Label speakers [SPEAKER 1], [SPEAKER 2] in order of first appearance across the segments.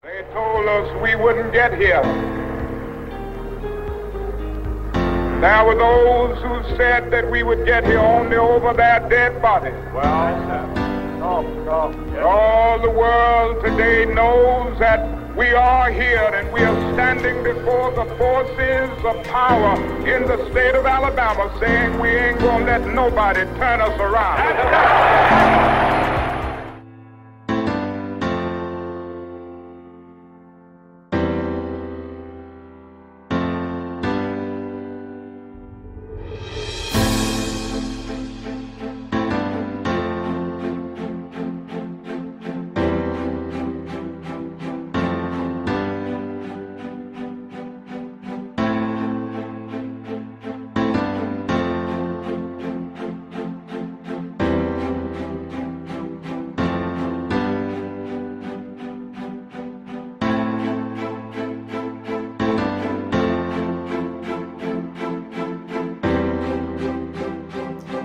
[SPEAKER 1] They told us we wouldn't get here. There were those who said that we would get here only over their dead bodies. All the world today knows that we are here and we are standing before the forces of power in the state of Alabama saying we ain't gonna let nobody turn us around.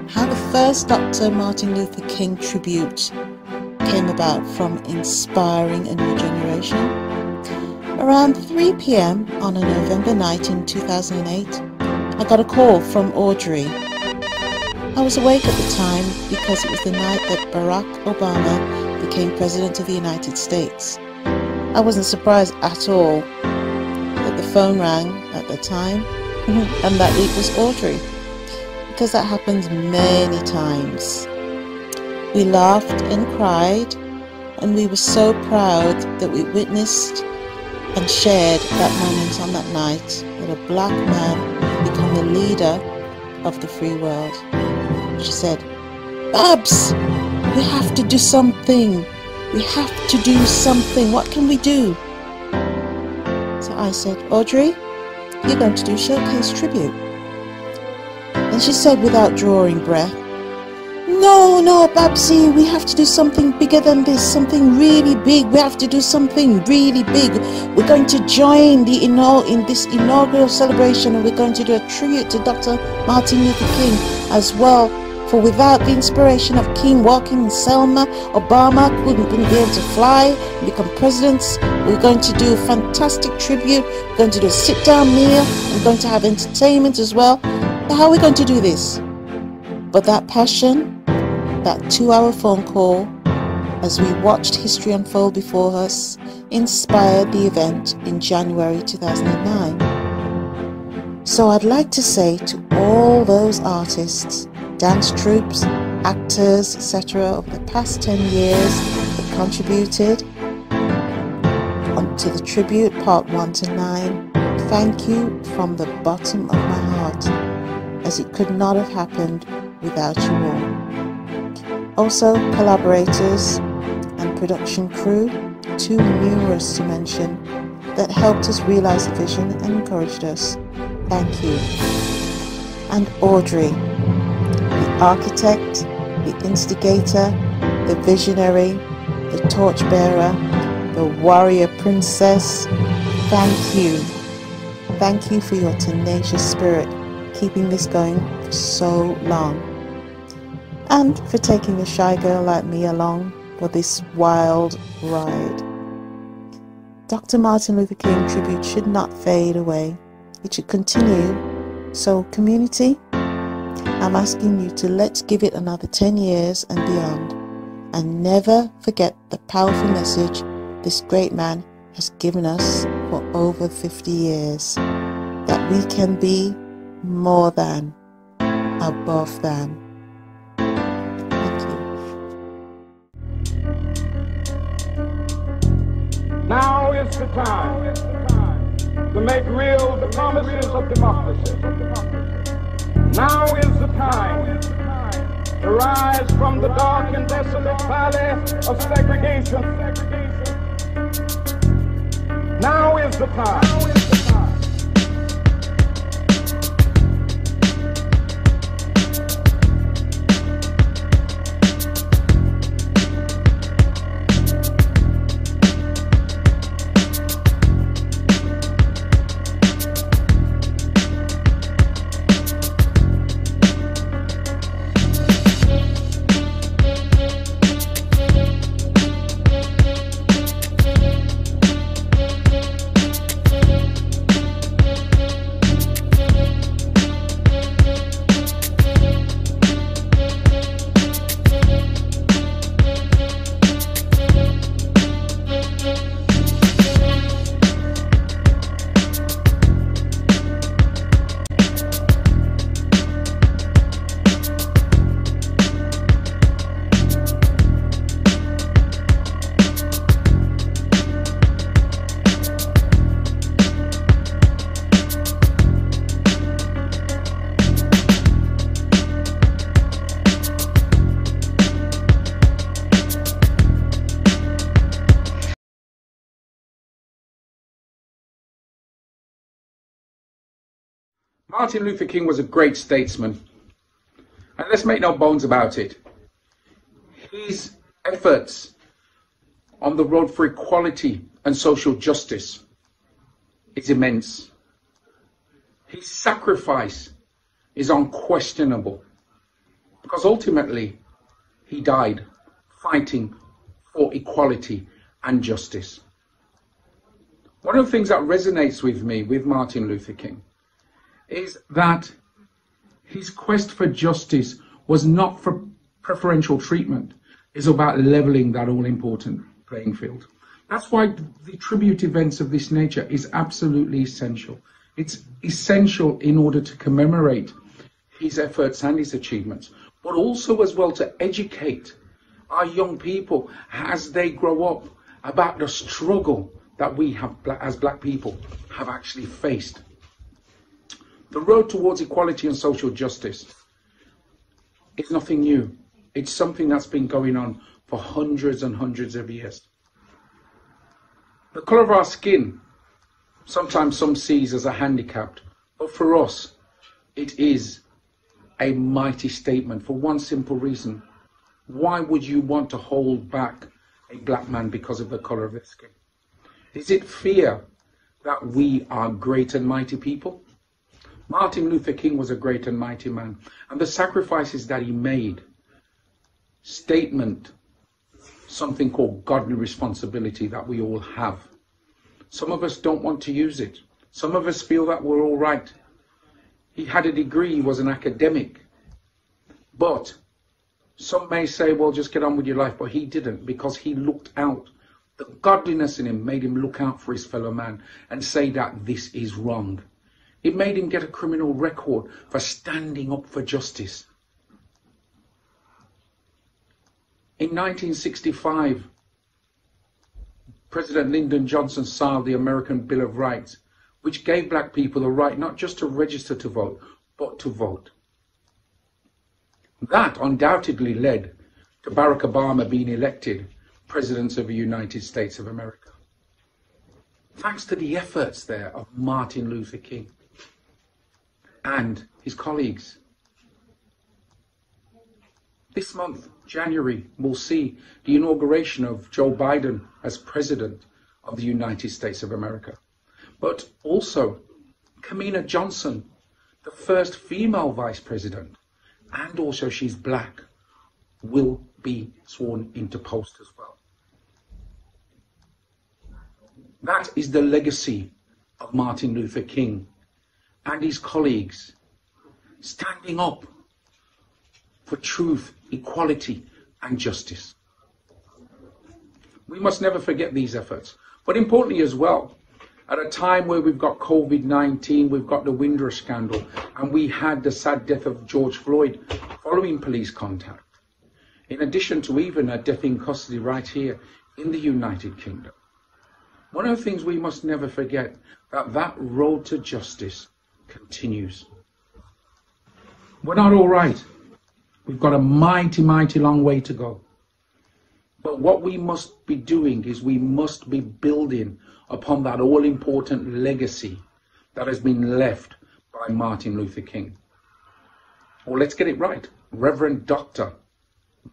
[SPEAKER 2] How the first Dr. Martin Luther King tribute came about from inspiring a new generation. Around 3 p.m. on a November night in 2008, I got a call from Audrey. I was awake at the time because it was the night that Barack Obama became President of the United States. I wasn't surprised at all that the phone rang at the time and that it was Audrey, because that happens many times. We laughed and cried, and we were so proud that we witnessed and shared that moment on that night, that a black man had become the leader of the free world. She said, "Babs, we have to do something. We have to do something. What can we do?" So I said, "Audrey, you're going to do Showcase Tribute." And she said without drawing breath, No, Babsy, we have to do something bigger than this, something really big. We have to do something really big. We're going to join in this inaugural celebration, and we're going to do a tribute to Dr. Martin Luther King as well. For without the inspiration of King walking in Selma, Obama wouldn't be able to fly and become presidents. We're going to do a fantastic tribute. We're going to do a sit-down meal. We're going to have entertainment as well. How are we going to do this? But that passion, that 2-hour phone call, as we watched history unfold before us, inspired the event in January 2009. So I'd like to say to all those artists, dance troupes, actors, etc. over the past 10 years that contributed to the tribute part 1 to 9, thank you from the bottom of my heart, as it could not have happened without you all. Also, collaborators and production crew, too numerous to mention, that helped us realize the vision and encouraged us. Thank you. And Audrey, the architect, the instigator, the visionary, the torchbearer, the warrior princess, thank you. Thank you for your tenacious spirit, keeping this going for so long, and for taking a shy girl like me along for this wild ride. Dr. Martin Luther King tribute should not fade away. It should continue. So community, I'm asking you to let's give it another 10 years and beyond, and never forget the powerful message this great man has given us for over 50 years, that we can be more than, above than. Thank you.
[SPEAKER 1] Now is the time to make real the promises of democracy. Now is the time to rise from the dark and desolate valley of segregation. Now is the time.
[SPEAKER 3] Martin Luther King was a great statesman, and let's make no bones about it. His efforts on the road for equality and social justice is immense. His sacrifice is unquestionable, because ultimately he died fighting for equality and justice. One of the things that resonates with me with Martin Luther King is that his quest for justice was not for preferential treatment. It's about leveling that all-important playing field. That's why the tribute events of this nature is absolutely essential. It's essential in order to commemorate his efforts and his achievements, but also as well to educate our young people as they grow up about the struggle that we have as black people have actually faced. The road towards equality and social justice is nothing new. It's something that's been going on for hundreds and hundreds of years. The colour of our skin, sometimes some sees as a handicap, but for us, it is a mighty statement for one simple reason. Why would you want to hold back a black man because of the colour of his skin? Is it fear that we are great and mighty people? Martin Luther King was a great and mighty man, and the sacrifices that he made statement something called godly responsibility that we all have. Some of us don't want to use it. Some of us feel that we're all right. He had a degree, he was an academic. But some may say, well, just get on with your life. But he didn't, because he looked out. The godliness in him made him look out for his fellow man and say that this is wrong. It made him get a criminal record for standing up for justice. In 1965, President Lyndon Johnson signed the American Bill of Rights, which gave black people the right not just to register to vote, but to vote. That undoubtedly led to Barack Obama being elected President of the United States of America. Thanks to the efforts there of Martin Luther King and his colleagues. This month, January, we'll see the inauguration of Joe Biden as President of the United States of America. But also, Kamina Johnson, the first female Vice President, and also she's black, will be sworn into post as well. That is the legacy of Martin Luther King and his colleagues, standing up for truth, equality, and justice. We must never forget these efforts. But importantly as well, at a time where we've got COVID-19, we've got the Windrush scandal, and we had the sad death of George Floyd following police contact, in addition to even a death in custody right here in the United Kingdom. One of the things we must never forget, that road to justice continues. We're not all right. We've got a mighty, mighty long way to go. But what we must be doing is we must be building upon that all-important legacy that has been left by Martin Luther King. Or let's get it right, Reverend Dr.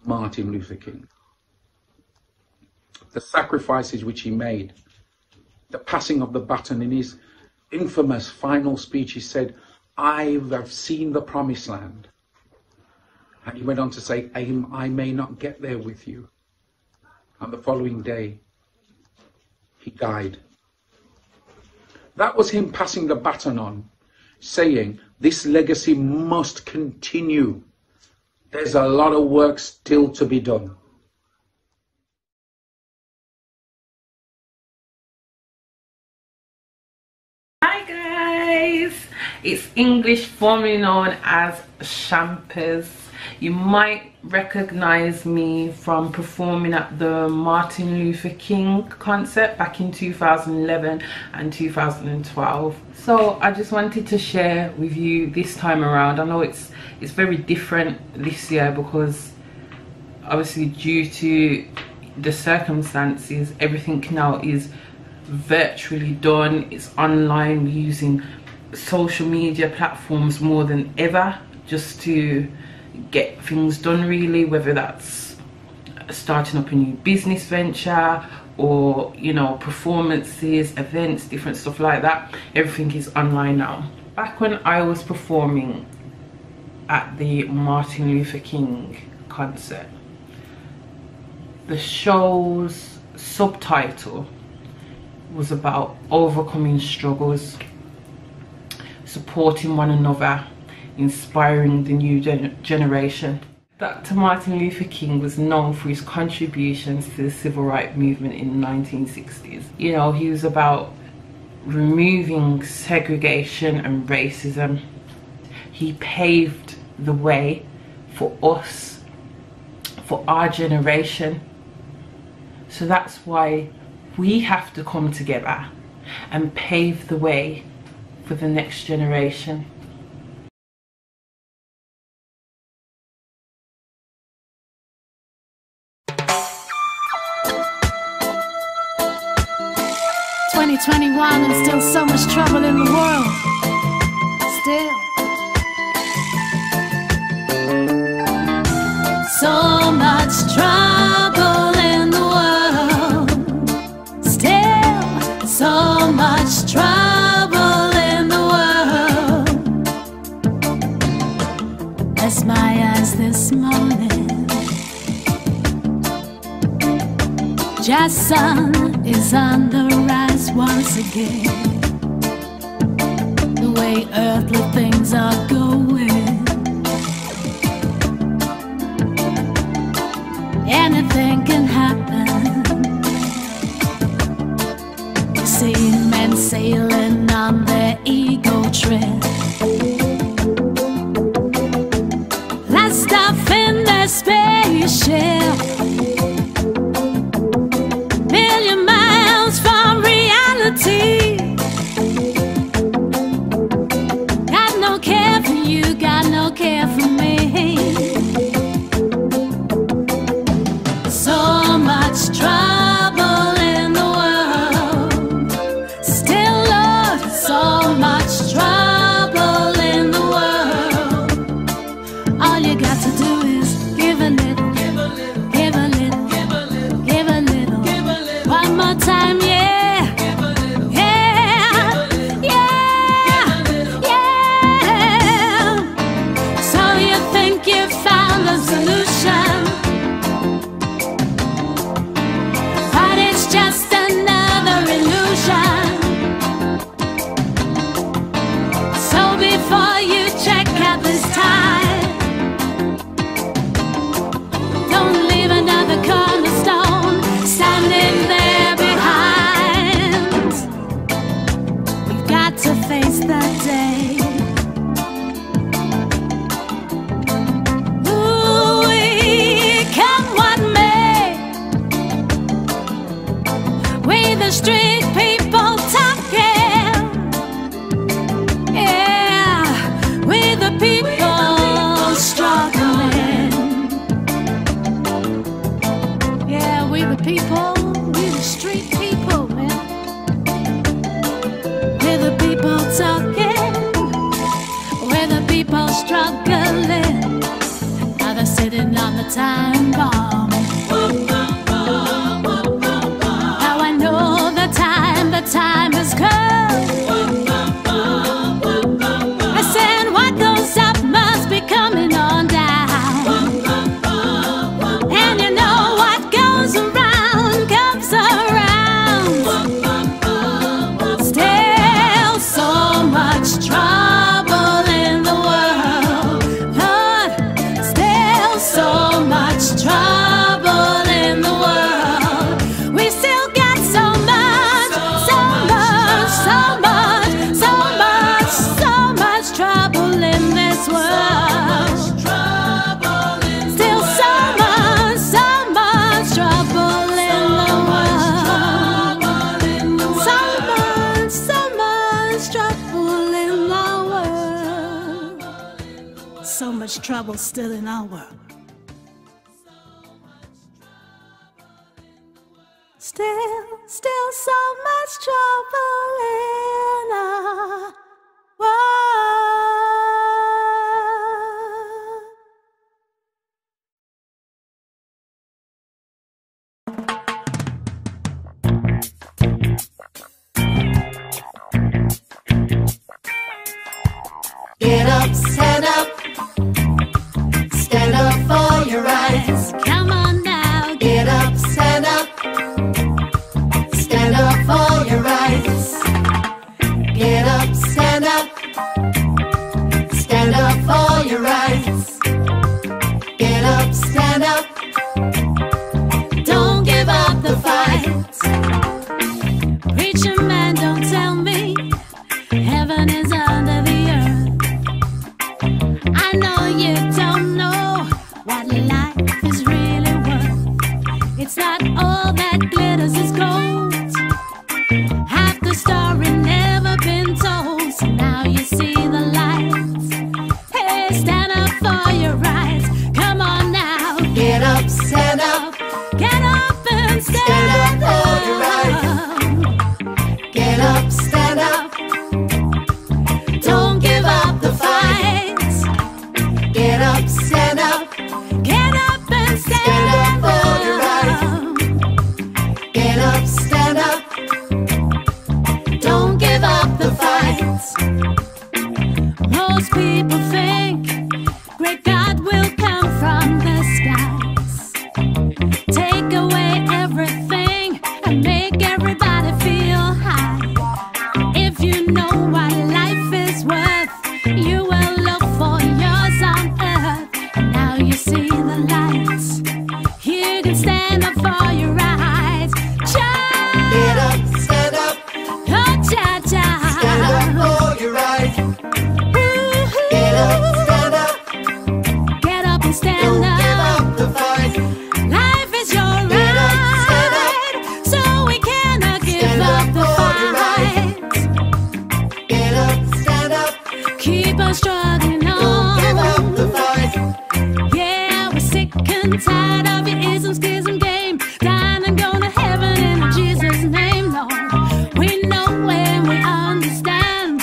[SPEAKER 3] Martin Luther King. The sacrifices which he made, the passing of the baton. In his infamous final speech, he said, I have seen the promised land. And he went on to say, I may not get there with you. And the following day, he died. That was him passing the baton on, saying, this legacy must continue. There's a lot of work still to be done.
[SPEAKER 4] Hi guys, it's English formerly known as Shampers. You might recognize me from performing at the Martin Luther King concert back in 2011 and 2012. So I just wanted to share with you this time around. I know it's very different this year because obviously due to the circumstances, everything now is virtually done. It's online. We're using social media platforms more than ever, just to get things done, really, whether that's starting up a new business venture or, you know, performances, events, different stuff like that. Everything is online now. Back when I was performing at the Martin Luther King concert, the show's subtitle was about overcoming struggles, supporting one another, inspiring the new generation. Dr. Martin Luther King was known for his contributions to the civil rights movement in the 1960s. You know, he was about removing segregation and racism. He paved the way for us, for our generation. So that's why we have to come together and pave the way for the next generation.
[SPEAKER 5] And still so much trouble in the world. Still so much trouble in the world. Still so much trouble in the world. As my eyes this morning, just sun is on the rise once again. The way earthly things are going, anything can happen. You see men sailing on their ego trip, last off in their spaceship, million miles from reality. Got no care for you, got no care for me. So much trouble in the world. Still, Lord, so much trouble in the world. All you got to do is give a little, give a little, give a little, give a little, give a little, give a little. One more time, yeah. Street people talking, yeah, we the people struggling, yeah, we the people, we the street people, man. We're the people talking, we're the people struggling. Now they're sitting on the time bomb. The time has come. I said what goes up must be coming on down. And you know what goes around comes around. Still so much trouble in the world, Lord. Still so much trouble in the world. We still got so much trouble in this world. Still so much trouble in the world. So much trouble in the world. So much trouble still in our world. Still so much trouble in our world. Get up, stand up. Stand up for your rights. Come on now. Get up, stand up. Stand up for your rights. Get up, stand up. Stand up for your rights. Get up, stand up. Don't give up the fight. Preacher man, don't tell me heaven is under the earth. I know you don't know what life is really worth. It's not all that glitters is gold. Half the story never been told. So now you see the lights. Hey, stand up for your rights. Come on now. Get up, stand up. Get up and stand up for your rights. Get up, stand up. Don't give up the fight. Get up, stand up. Get up and stand up for your rights. Get up, stand up. Don't give up the fight. Most people think great God will come from the skies, take away everything and make everybody feel high. If you know what life is worth, you will look for yours on earth. And now you see the lights. You can stand up for your rights. Child. Get up, stand up. Oh, child, child. Stand up for your rights. Get up, stand up. Get up and stand Don't up. Give up the fight. Life is your Get right. Up, so we cannot give stand up the fight. Get up, stand up. Keep on struggling on. Don't give up the fight. Yeah, we're sick and tired of your ism, schism game. Dying and going to heaven in Jesus' name, Lord. We know and we understand.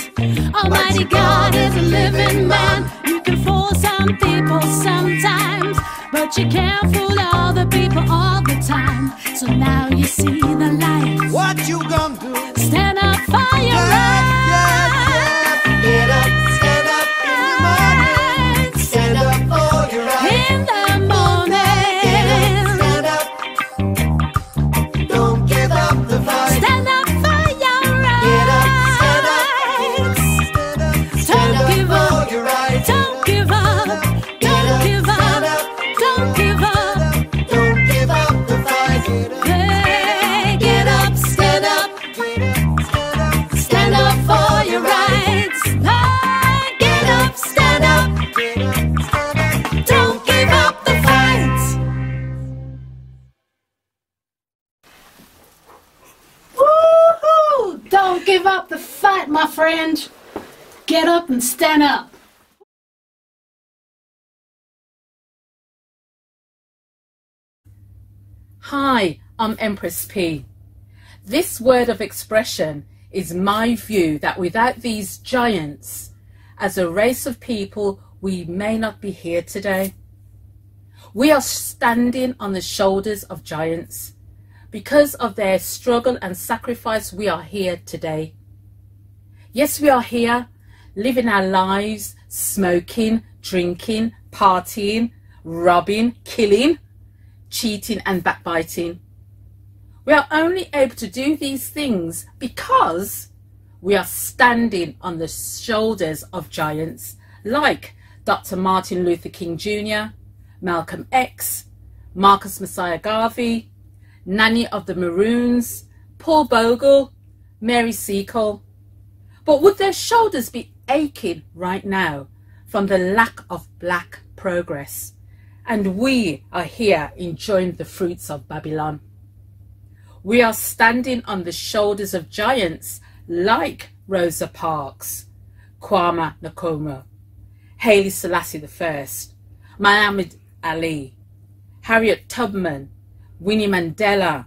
[SPEAKER 5] Almighty God is a living man. You can fool some people sometimes, but you can't fool all the people all the time. So now you see the light.
[SPEAKER 6] What you gonna do?
[SPEAKER 5] Stand up for your rights. Get up, stand up in the morning. Stand up for your rights. In the morning. Get up, stand up. Don't give up the fight. Stand up for your rights. Get up, stand up. Don't give up. For your rights. Don't give up. Don't give up. Don't give up. Don't give up the fight. Hey, get up, stand up. Stand up for your rights. Hey, get up, stand up. Don't give up the fight.
[SPEAKER 7] Woohoo! Don't give up the fight, my friend. Get up and stand up.
[SPEAKER 8] Hi, I'm Empress P. This word of expression is my view that without these giants, as a race of people, we may not be here today. We are standing on the shoulders of giants. Because of their struggle and sacrifice, we are here today. Yes, we are here, living our lives, smoking, drinking, partying, robbing, killing, cheating and backbiting. We are only able to do these things because we are standing on the shoulders of giants like Dr. Martin Luther King Jr., Malcolm X, Marcus Messiah Garvey, Nanny of the Maroons, Paul Bogle, Mary Seacole. But would their shoulders be aching right now from the lack of black progress? And we are here enjoying the fruits of Babylon. We are standing on the shoulders of giants like Rosa Parks, Kwame Nkrumah, Haile Selassie I, Muhammad Ali, Harriet Tubman, Winnie Mandela,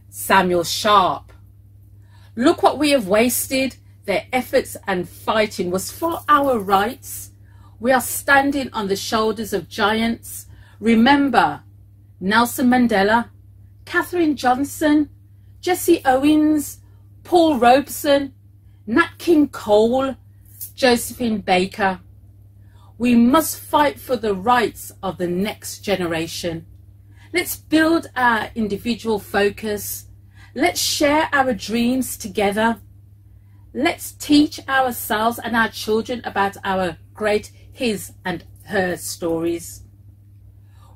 [SPEAKER 8] Samuel Sharp. Look what we have wasted. Their efforts and fighting was for our rights. We are standing on the shoulders of giants. Remember Nelson Mandela, Katherine Johnson, Jesse Owens, Paul Robeson, Nat King Cole, Josephine Baker. We must fight for the rights of the next generation. Let's build our individual focus. Let's share our dreams together. Let's teach ourselves and our children about our great his and her stories.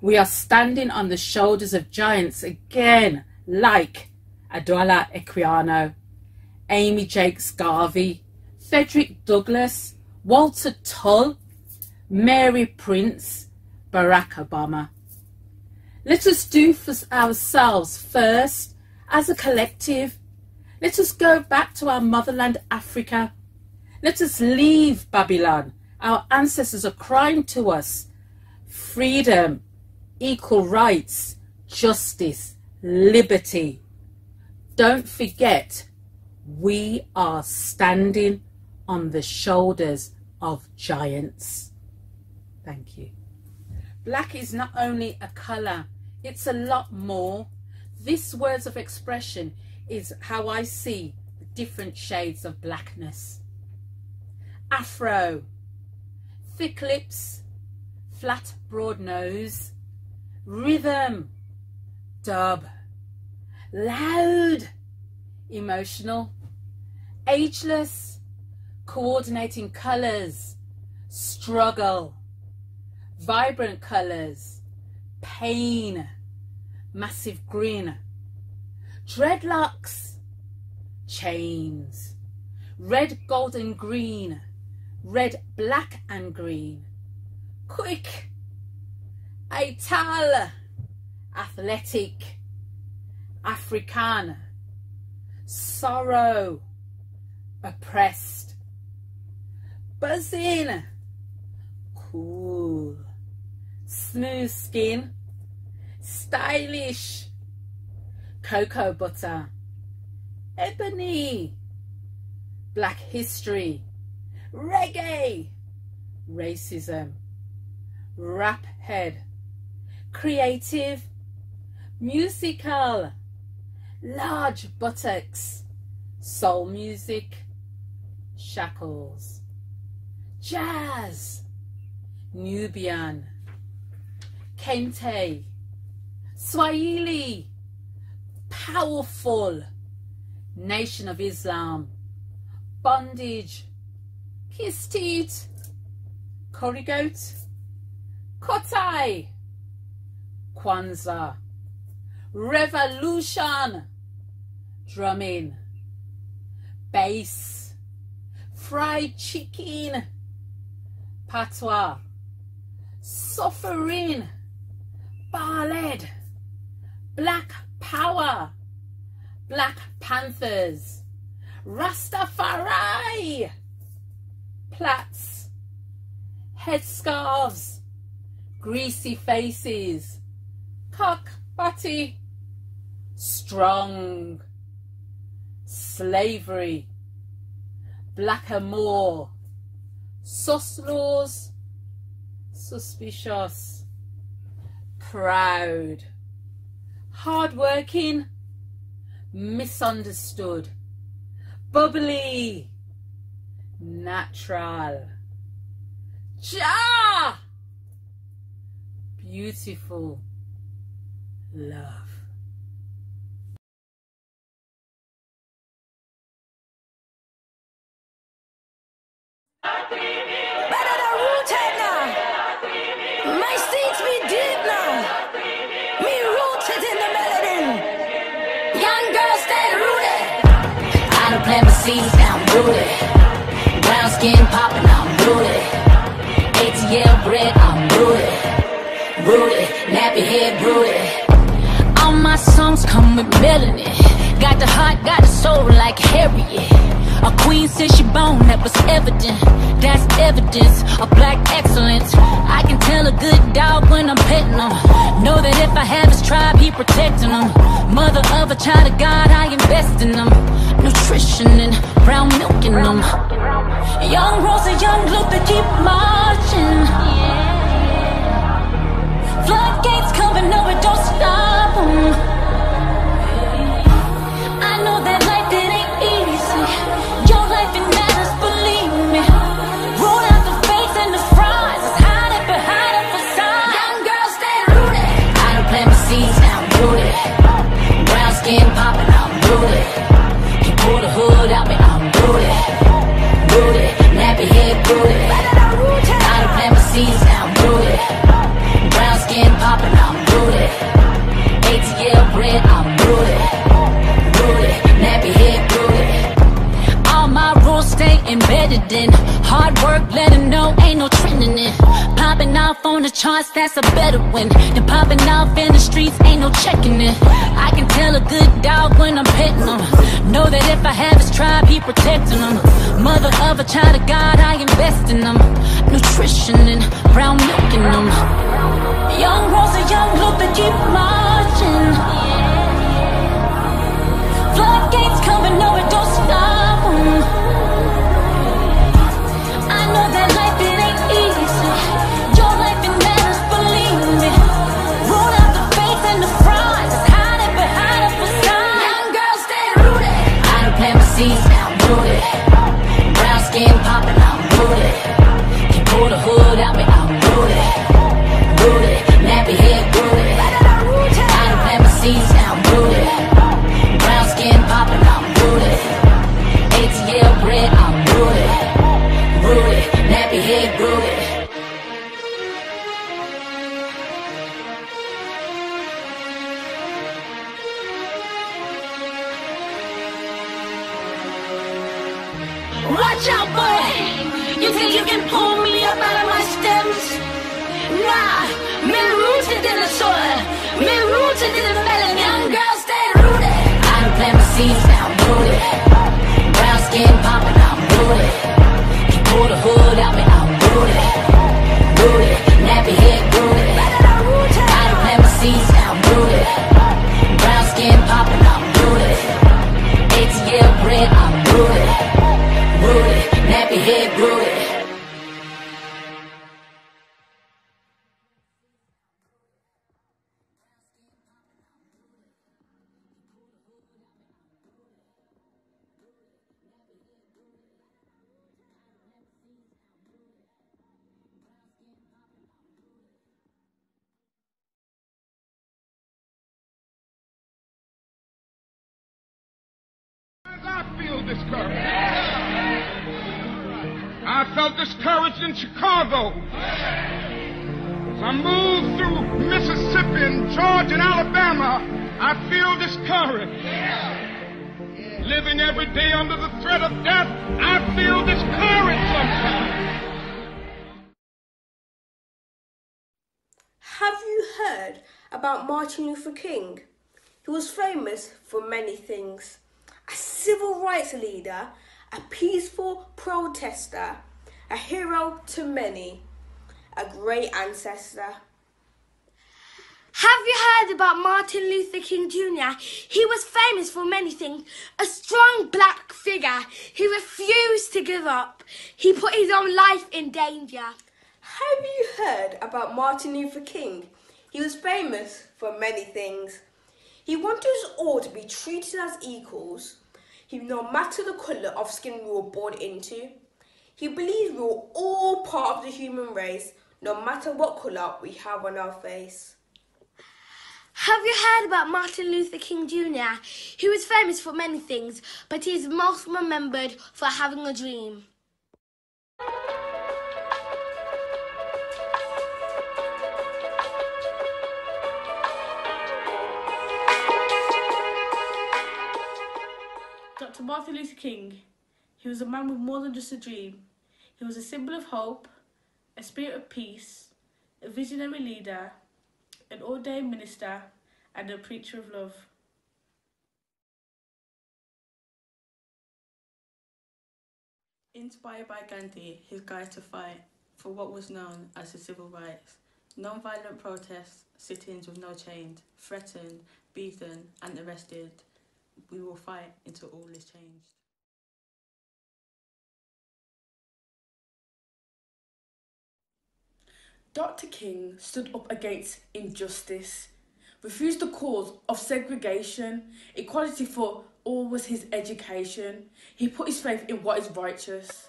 [SPEAKER 8] We are standing on the shoulders of giants again, like Adwola Equiano, Amy Jakes Garvey, Frederick Douglass, Walter Tull, Mary Prince, Barack Obama. Let us do for ourselves first as a collective. Let us go back to our motherland, Africa. Let us leave Babylon. Our ancestors are crying to us. Freedom, equal rights, justice, liberty. Don't forget, we are standing on the shoulders of giants. Thank you. Black is not only a colour, it's a lot more. This words of expression is how I see the different shades of blackness. Afro, thick lips, flat broad nose, rhythm, dub, loud, emotional, ageless, coordinating colours, struggle, vibrant colours, pain, massive grin, dreadlocks, chains, red, gold and green, red, black and green, quick, ital, athletic, African, sorrow, oppressed, buzzing, cool, smooth skin, stylish, cocoa butter, ebony, black history, reggae, racism, rap head, creative, musical, large buttocks, soul music, shackles, jazz, Nubian, Kente, Swahili, powerful, Nation of Islam, bondage, kiss teeth, curry goat, kotai, Kwanzaa, revolution, drumming, bass, fried chicken, patois, suffering, ballad, black power, Black Panthers, Rastafari, plaits, headscarves, greasy faces, cock butty, strong, slavery, blackamoor, sus laws, suspicious, proud, hardworking, misunderstood, bubbly, natural, ja, beautiful, love.
[SPEAKER 5] Better the rooted now. My seeds be deep now. Me rooted in the melody. Young girls stay rooted. I don't plant my seeds down rooted. Brown skin popping, I'm rooted. ATL bread, I'm rooted. Rooted, nappy head rooted. All my songs come with melanin. Got the heart, got the soul like Harriet. A queen since she born, that was evident. That's evidence of black excellence. I can tell tell a good dog when I'm petting him. Know that if I have his tribe, he protecting them. Mother of a child of God, I invest in them. Nutrition and brown milk in them. Young Rosa, young Luther, keep marching. Floodgates coming over, don't stop them. I know that life, it ain't easy. Your life, it matters, believe me. Roll out the fakes and the fries. It's hiding behind a facade. Young girl, stay rooted. I done plant my seeds, now I'm rooted. Brown skin popping, I'm rooted. You pull the hood out me, I'm rooted. Rooted, nappy head rooted. I done plant my seeds, now I'm rooted. Brown skin popping, I'm rooted. ATL bread, I'm rooted. Rooted, nappy head rooted. All my rules stay embedded in. Hard work, let them know, ain't no trending in. Popping off on the charts, that's a better win. Than popping off in the streets, ain't no checking it. I can tell a good dog when I'm petting him. Know that if I have his tribe, he protecting them. Mother of a child of God, I invest in them. Nutrition and brown milk in them. Young Rosa, young Luther, keep marching. Floodgates coming over, don't stop them. I know that life, it ain't easy. Your life, it matters, believe me. Roll out the fakes and the fries. It's hiding behind a facade. Young girl, stay rooted. I done plant my seeds, now I'm rooted. Brown skin popping, I'm rooted. You pull the hood out me, I'm rooted. Rooted, nappy head rooted. I done plant my seeds, now I'm rooted. Brown skin popping, I'm rooted. ATL bread, I'm rooted. Rooted, nappy head rooted. Watch out, boy! You think you can pull me up out of my stems? Nah, me rooted in the soil. Me rooted in the melon. Young girl, stay rooted. I done plant my seeds, now I'm rooted. Brown skin popping, I'm rooted. You pull the hood out me, I'm rooted. Rooted, nappy head rooted. I done plant my seeds, now I'm rooted. Brown skin popping, I'm rooted. ATL bread, I'm rooted. Rooted, nappy head rooted.
[SPEAKER 1] I feel discouraged. I felt discouraged in Chicago. As I moved through Mississippi and Georgia and Alabama, I feel discouraged. Living every day under the threat of death, I feel discouraged sometimes.
[SPEAKER 6] Have you heard about Martin Luther King? He was famous for many things. A civil rights leader, a peaceful protester, a hero to many, a great ancestor.
[SPEAKER 9] Have you heard about Martin Luther King Jr.? He was famous for many things. A strong black figure. He refused to give up. He put his own life in danger.
[SPEAKER 6] Have you heard about Martin Luther King? He was famous for many things. He wanted us all to be treated as equals. No matter the colour of skin we were born into. He believed we were all part of the human race, no matter what colour we have on our face.
[SPEAKER 9] Have you heard about Martin Luther King Jr.? He was famous for many things, but he is most remembered for having a dream.
[SPEAKER 10] Dr. Martin Luther King, he was a man with more than just a dream. He was a symbol of hope, a spirit of peace, a visionary leader, an ordained minister, and a preacher of love. Inspired by Gandhi, his guide to fight for what was known as the civil rights, Non-violent protests, sit-ins with no change, threatened, beaten and arrested. We will fight until all is changed. Dr. King stood up against injustice, refused the cause of segregation. Equality for all was his education. He put his faith in what is righteous.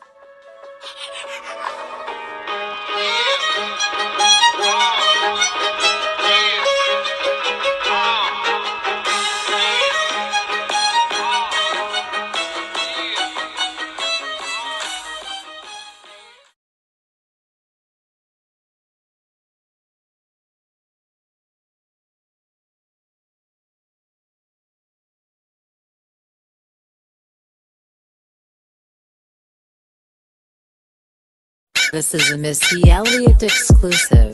[SPEAKER 11] This is a Missy Elliott exclusive.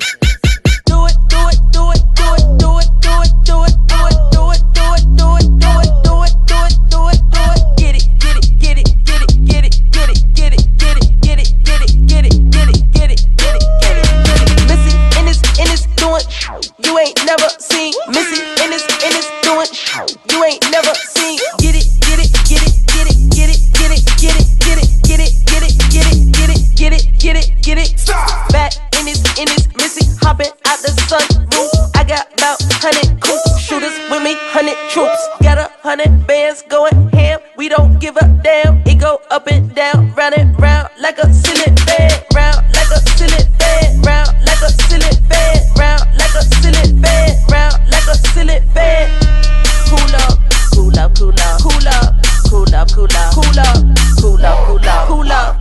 [SPEAKER 5] Do it, do it, do it, do it, do it, do it, do it, do it, do it, do it, do it, do it, do it, do it, do it, do it. Get it, get it, get it, get it, get it, get it, get it, get it, get it, get it, get it, get it, get it, get it, get it, get it. Missy in this doing you ain't never seen. Missy in this doing you ain't never seen. Get it, get it, get it, get it, get it, get it, get it, get it, get it, get it, get it, get it, get it, get it, get it. Stop. Back in this Missy hopping out the sunroof. I got about 100 coops, shooters with me, 100 troops. Got 100 bands going ham. We don't give a damn. It go up and down, round and round like a ceiling fan. Round like a ceiling fan. Round like a ceiling fan. Round like a ceiling fan. Round like a ceiling fan. Cool up, cool up, cool up, cool up, cool up, cool up, cool up, cool up, cool up, cool up.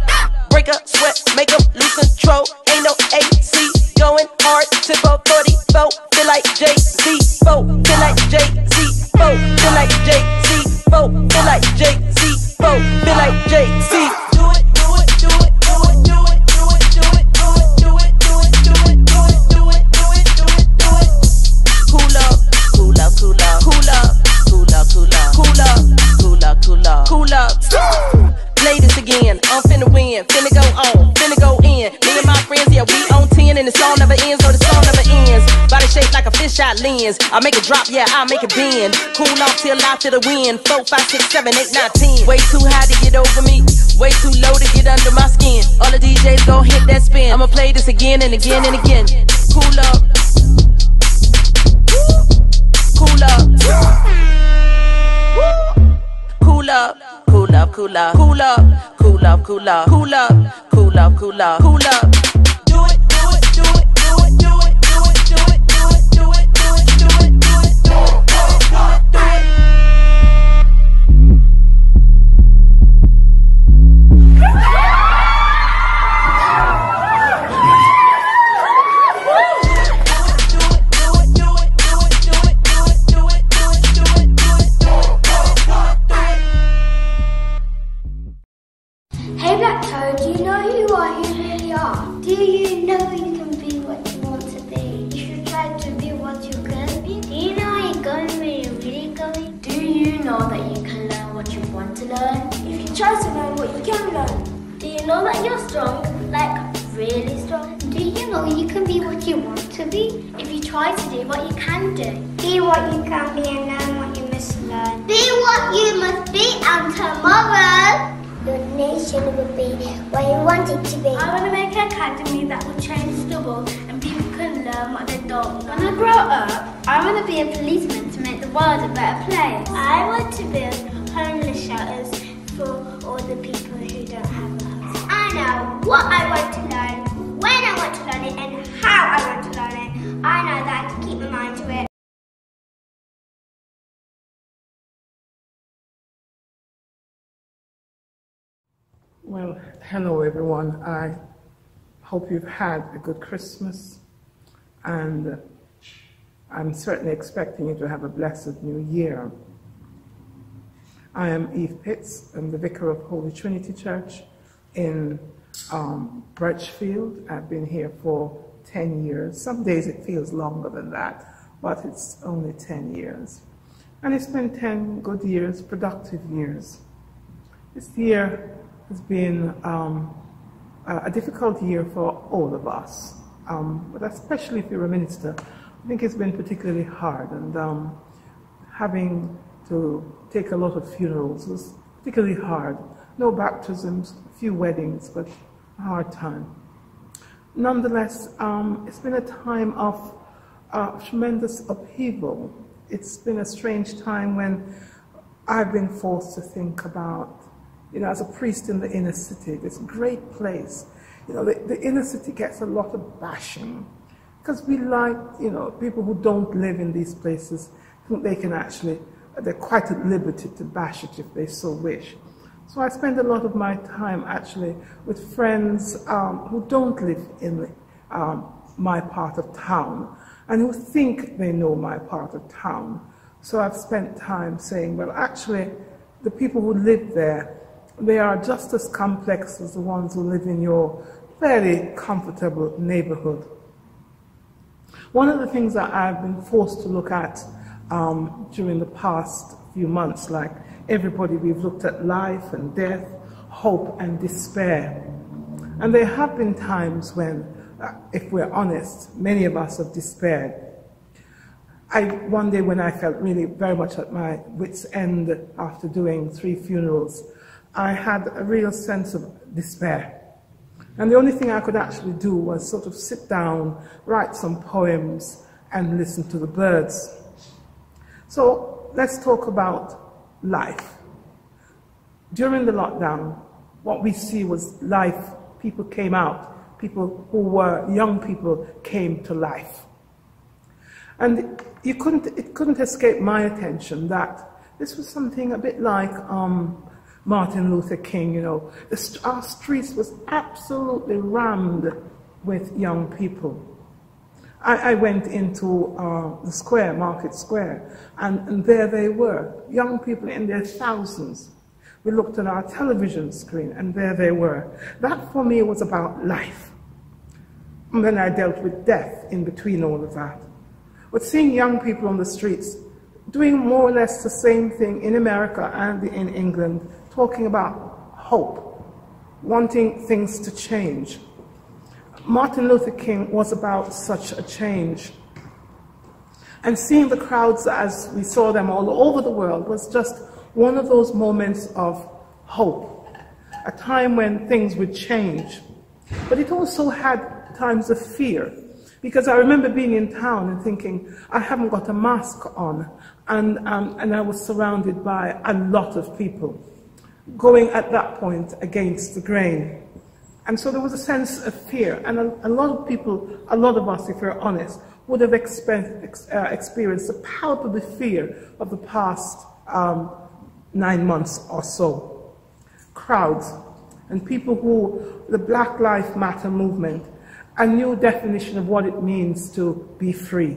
[SPEAKER 5] Break up, sweat, make them lose control. Ain't no AC going hard. Tempo 44, feel like Jay-Z. 4, feel like Jay-Z. 4, feel like Jay-Z. 4, feel like Jay-Z. 4, feel like Jay-Z. Do it, do it, do it, do it, do it, do it, do it, do it, do it, do it, do it, do it, do it, do it, do it, do it. Cool up, cool up, cool up, cool up, cool up, cool up, cool up, cool up, cool up, cool up. Play this again, I'm finna win, finna go on, finna go in. Me and my friends, yeah, we on 10 and the song never ends, no the song never ends. Body shaped like a fisheye lens, I make it drop, yeah, I make it bend. Cool off till I feel the wind, 4, 5, 6, 7, 8, 9, 10. Way too high to get over me, way too low to get under my skin. All the DJs gon' hit that spin, I'ma play this again and again and again. Cool up, cool up, cool up. Cool up, cool up, cool up, cool up, cool up, cool up, cool up, cool up, cool up. Do it, do it, do it, do it, do it, do it, do it, do it, do it, do it, do it, do it, do it, do it, do it.
[SPEAKER 9] Hey Blackstory, do you know who you are, who you really are? Do you know you can be what you want to be? You should try to be what you're gonna be. Do you know you're going where you're really going? Do you know that you can learn what you want to learn? If you try to learn what you can learn. Do you know that you're strong? Like, really strong? Do you know you can be what you want to be? If you try to do what you can do. Be what you can be and learn what you must learn. Be what you must be, and tomorrow your nation will be where you want it to be. I want to make an academy that will change the world and people can learn what they don't know. When I grow up, I want to be a policeman to make the world a better place. I want to build homeless shelters for all the people who don't have a home. I know what I want to learn, when I want to learn it, and how I want to learn it. I know that I can keep my mind to it.
[SPEAKER 12] Well, hello everyone. I hope you've had a good Christmas, and I'm certainly expecting you to have a blessed new year. I am Eve Pitts. I'm the vicar of Holy Trinity Church in Birchfield. I've been here for 10 years. Some days it feels longer than that, but it's only 10 years. And it's been 10 good years, productive years. This year has been a difficult year for all of us. but especially if you're a minister, I think it's been particularly hard, and having to take a lot of funerals was particularly hard. No baptisms, a few weddings, but a hard time. Nonetheless, it's been a time of tremendous upheaval. It's been a strange time when I've been forced to think about, as a priest in the inner city, this great place. The inner city gets a lot of bashing because we like, people who don't live in these places think they can actually, they're quite at liberty to bash it if they so wish. So I spend a lot of my time actually with friends who don't live in my part of town and who think they know my part of town. So I've spent time saying, well, actually, the people who live there, they are just as complex as the ones who live in your fairly comfortable neighborhood. One of the things that I've been forced to look at during the past few months, like everybody, we've looked at life and death, hope and despair. And there have been times when, if we're honest, many of us have despaired. One day when I felt really very much at my wit's end after doing 3 funerals, I had a real sense of despair. And the only thing I could actually do was sort of sit down, write some poems, and listen to the birds. So let's talk about life. During the lockdown, what we see was life. People came out. People who were young people came to life. And it couldn't escape my attention that this was something a bit like Martin Luther King, our streets was absolutely rammed with young people. I went into the square, Market Square, and there they were, young people in their thousands. We looked at our television screen, and there they were. That, for me, was about life. And then I dealt with death in between all of that. But seeing young people on the streets doing more or less the same thing in America and in England, talking about hope, wanting things to change. Martin Luther King was about such a change. And seeing the crowds as we saw them all over the world was just one of those moments of hope, a time when things would change. But it also had times of fear, because I remember being in town and thinking, I haven't got a mask on, and I was surrounded by a lot of people, going at that point against the grain. And so there was a sense of fear, and a lot of people, a lot of us, if we're honest, would have experienced the palpable fear of the past 9 months or so. Crowds and people who, the Black Lives Matter movement, a new definition of what it means to be free.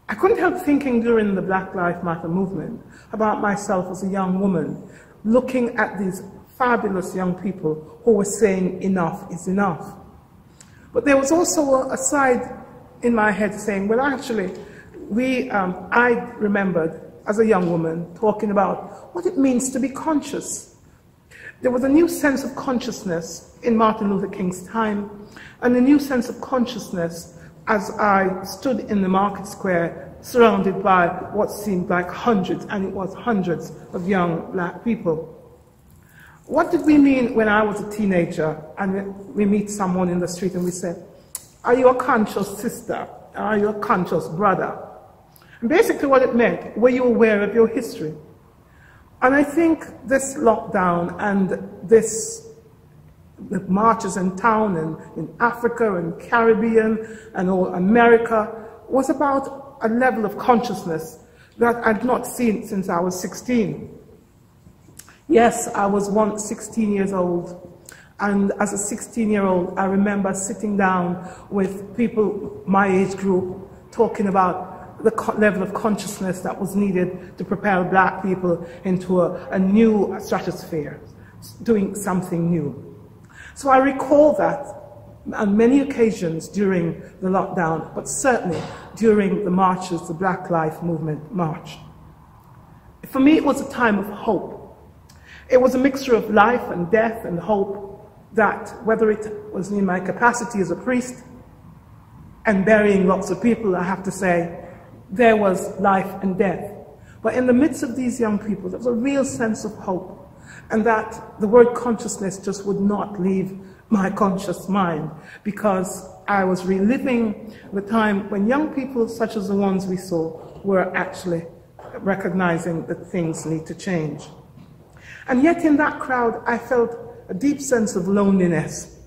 [SPEAKER 12] I couldn't help thinking during the Black Lives Matter movement about myself as a young woman, looking at these fabulous young people who were saying enough is enough. But there was also a side in my head saying, well, actually, I remembered as a young woman talking about what it means to be conscious. There was a new sense of consciousness in Martin Luther King's time, and a new sense of consciousness as I stood in the market square surrounded by what seemed like hundreds, and it was hundreds of young black people. What did we mean when I was a teenager and we meet someone in the street and we say, are you a conscious sister? Are you a conscious brother? And basically what it meant, were you aware of your history? And I think this lockdown and the marches in town and in Africa and Caribbean and all America was about a level of consciousness that I'd not seen since I was 16. Yes, I was once 16 years old, and as a 16-year-old, I remember sitting down with people my age group talking about the level of consciousness that was needed to propel black people into a new stratosphere, doing something new. So I recall that on many occasions during the lockdown, but certainly during the marches, the Black Lives Movement march. For me, it was a time of hope. It was a mixture of life and death and hope, that whether it was in my capacity as a priest and burying lots of people, I have to say, there was life and death. But in the midst of these young people, there was a real sense of hope, and that the word consciousness just would not leave my conscious mind, because I was reliving the time when young people such as the ones we saw were actually recognizing that things need to change. And yet in that crowd, I felt a deep sense of loneliness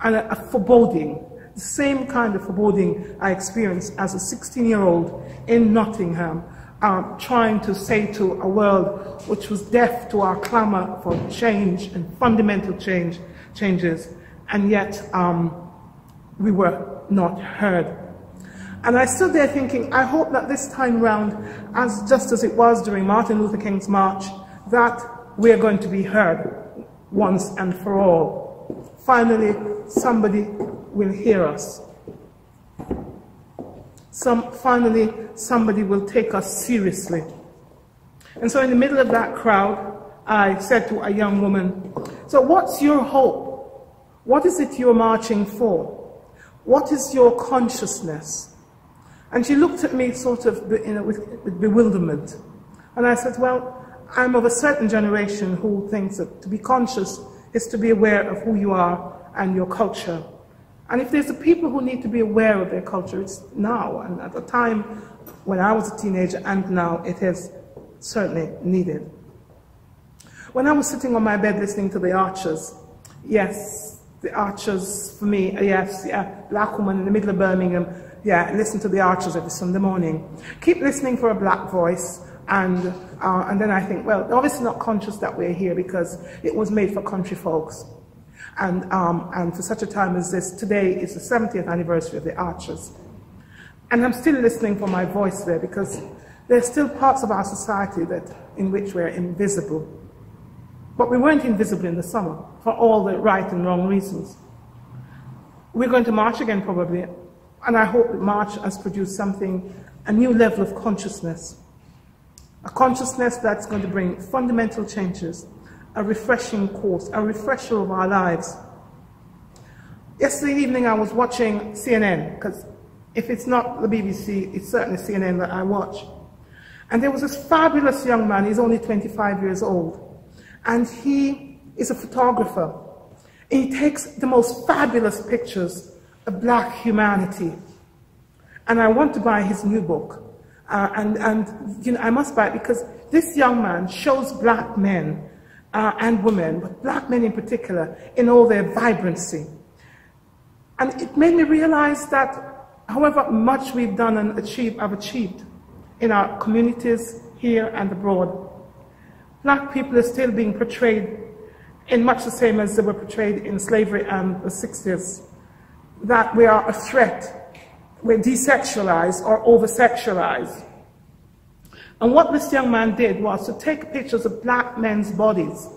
[SPEAKER 12] and a foreboding, the same kind of foreboding I experienced as a 16-year-old in Nottingham, trying to say to a world which was deaf to our clamor for change and fundamental changes, and yet we were not heard. And I stood there thinking, I hope that this time round, just as it was during Martin Luther King's march, that we are going to be heard once and for all. Finally, somebody will hear us. Finally, somebody will take us seriously. And so in the middle of that crowd, I said to a young woman, so what's your hope? What is it you're marching for? What is your consciousness? And she looked at me sort of with bewilderment. And I said, well, I'm of a certain generation who thinks that to be conscious is to be aware of who you are and your culture. And if there's a people who need to be aware of their culture, it's now. And at the time when I was a teenager and now, it is certainly needed. When I was sitting on my bed listening to the Archers, yes, the Archers for me, yes, yeah, black woman in the middle of Birmingham, yeah, listen to the Archers every Sunday morning. Keep listening for a black voice, and then I think, well, obviously not conscious that we're here because it was made for country folks. And for such a time as this, today is the 70th anniversary of the Archers. And I'm still listening for my voice there because there's still parts of our society in which we're invisible. But we weren't invisible in the summer for all the right and wrong reasons. We're going to march again probably, and I hope that March has produced something, a new level of consciousness. A consciousness that's going to bring fundamental changes, a refreshing course, a refresher of our lives. Yesterday evening I was watching CNN, because if it's not the BBC, it's certainly CNN that I watch. And there was this fabulous young man, he's only 25 years old, and he is a photographer. And he takes the most fabulous pictures of black humanity. And I want to buy his new book. And you know, I must buy it because this young man shows black men and women, but black men in particular, in all their vibrancy. And it made me realize that however much we've done and have achieved in our communities here and abroad, black people are still being portrayed in much the same as they were portrayed in slavery and the 60s, that we are a threat, we're desexualized or over-sexualized. And what this young man did was to take pictures of black men's bodies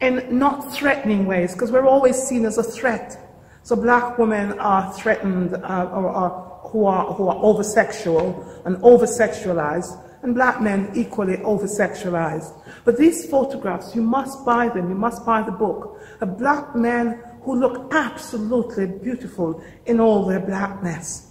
[SPEAKER 12] in not threatening ways, because we're always seen as a threat. So black women are threatened who are over-sexual and over-sexualized, and black men equally over-sexualized. But these photographs, you must buy them, you must buy the book, of black men who look absolutely beautiful in all their blackness.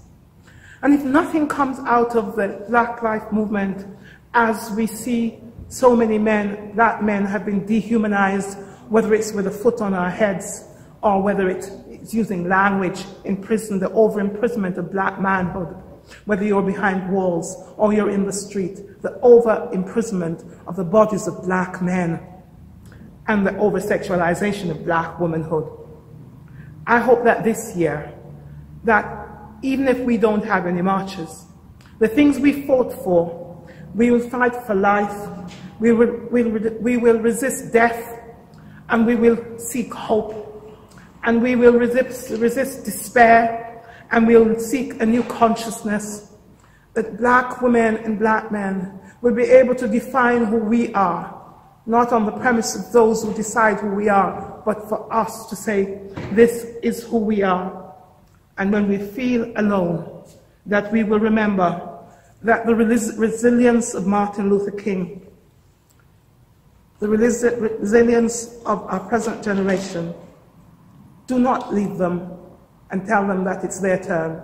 [SPEAKER 12] And if nothing comes out of the Black Lives Movement, as we see so many men, black men have been dehumanized, whether it's with a foot on our heads or whether it's using language in prison, the over-imprisonment of black manhood, whether you're behind walls or you're in the street, the over-imprisonment of the bodies of black men and the over-sexualization of black womanhood. I hope that this year, that even if we don't have any marches, the things we fought for, we will fight for life, we will resist death, and we will seek hope, and we will resist despair, and we will seek a new consciousness, that black women and black men will be able to define who we are, not on the premise of those who decide who we are, but for us to say, this is who we are. And when we feel alone, that we will remember that the resilience of Martin Luther King the resilience of our present generation, do not leave them and tell them that it's their turn.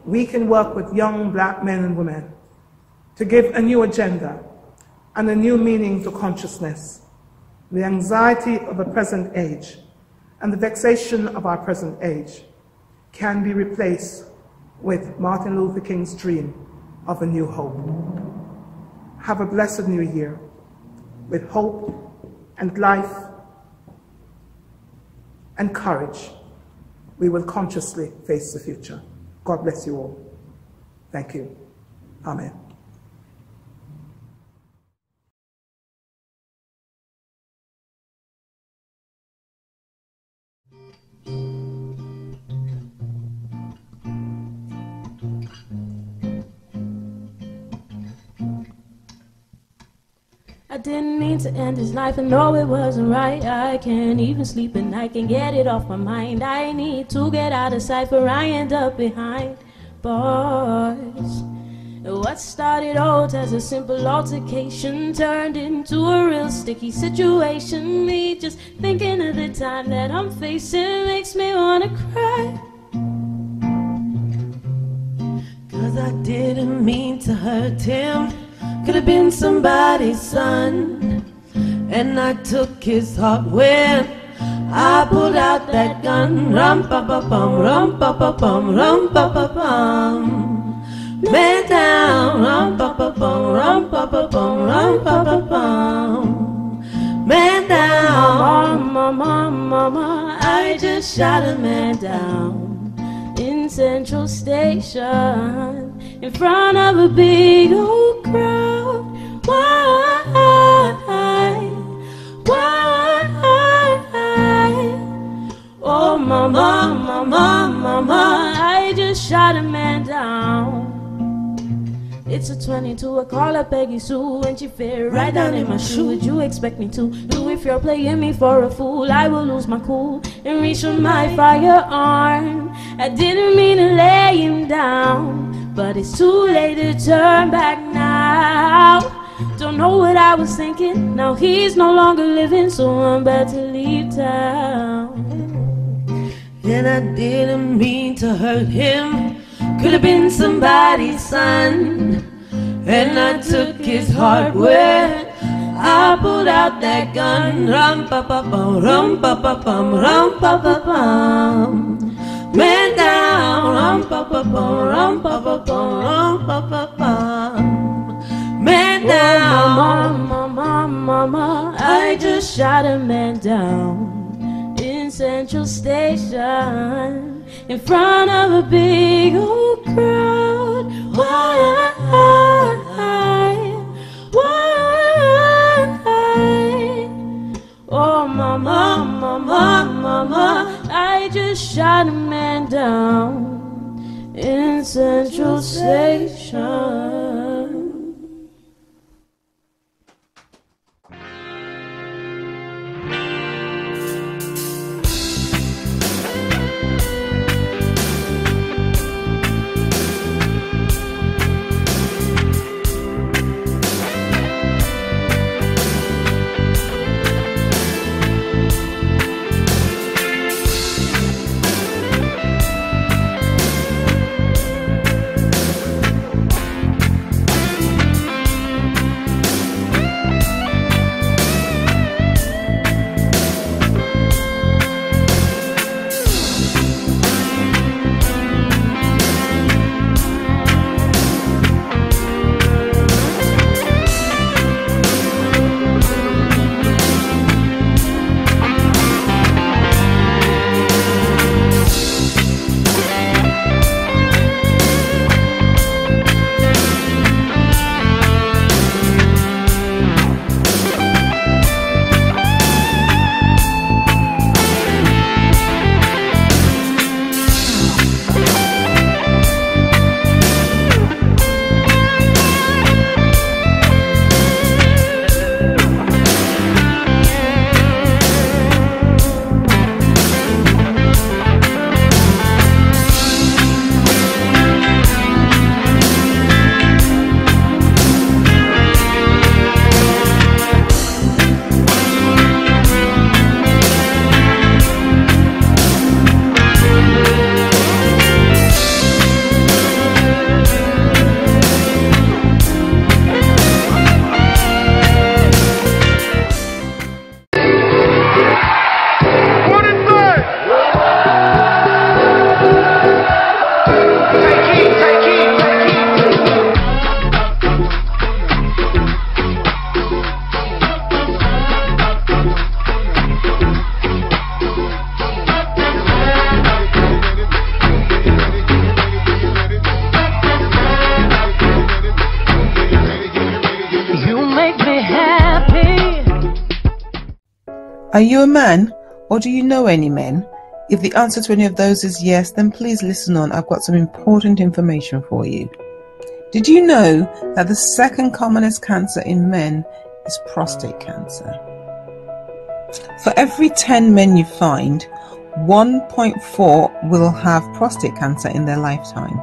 [SPEAKER 12] We can work with young black men and women to give a new agenda and a new meaning to consciousness. The anxiety of the present age and the vexation of our present age can be replaced with Martin Luther King's dream of a new hope. Have a blessed new year with hope and life and courage. We will consciously face the future. God bless you all. Thank you. Amen.
[SPEAKER 5] I didn't mean to end his life, I know it wasn't right. I can't even sleep at night, can't get it off my mind. I need to get out of sight, for I end up behind bars. What started out as a simple altercation turned into a real sticky situation. Me just thinking of the time that I'm facing makes me wanna cry. 'Cause I didn't mean to hurt him, could have been somebody's son. And I took his heart when I pulled out that gun. Rum-pa-pa-pum, rum-pa-pa-pum, rum-pa-pa-pum. Man down, rum-pa-pa-pum, rum-pa-pa-pum, rum-pa-pa-pum. Man down, mama, mama, I just shot a man down in Central Station in front of a big old crowd. Why? Oh, mama, mama, mama, I just shot a man down. It's a 22, I call her Peggy Sue, and she fit right down in my shoe. Would you expect me to do if you're playing me for a fool? I will lose my cool and reach for my firearm. I didn't mean to lay him down, but it's too late to turn back now. Don't know what I was thinking, now he's no longer living, so I'm about to leave town. And I didn't mean to hurt him, could have been somebody's son. And I took his heart when I pulled out that gun. Rum-pa-pa-pum, rum-pa-pa-pum, rum-pa-pa-pum. Man down, rum-pa-pa-pum, rum-pa-pa-pum, rum-pa-pa-pum. Man down, mama, mama, mama, I just shot a man down in Central Station in front of a big old crowd. Why? Oh, mama, mama, mama, I just shot a man down in Central Station.
[SPEAKER 2] Are you a man, or do you know any men? If the answer to any of those is yes, then please listen on. I've got some important information for you. Did you know that the second commonest cancer in men is prostate cancer? For every 10 men you find, 1.4 will have prostate cancer in their lifetime.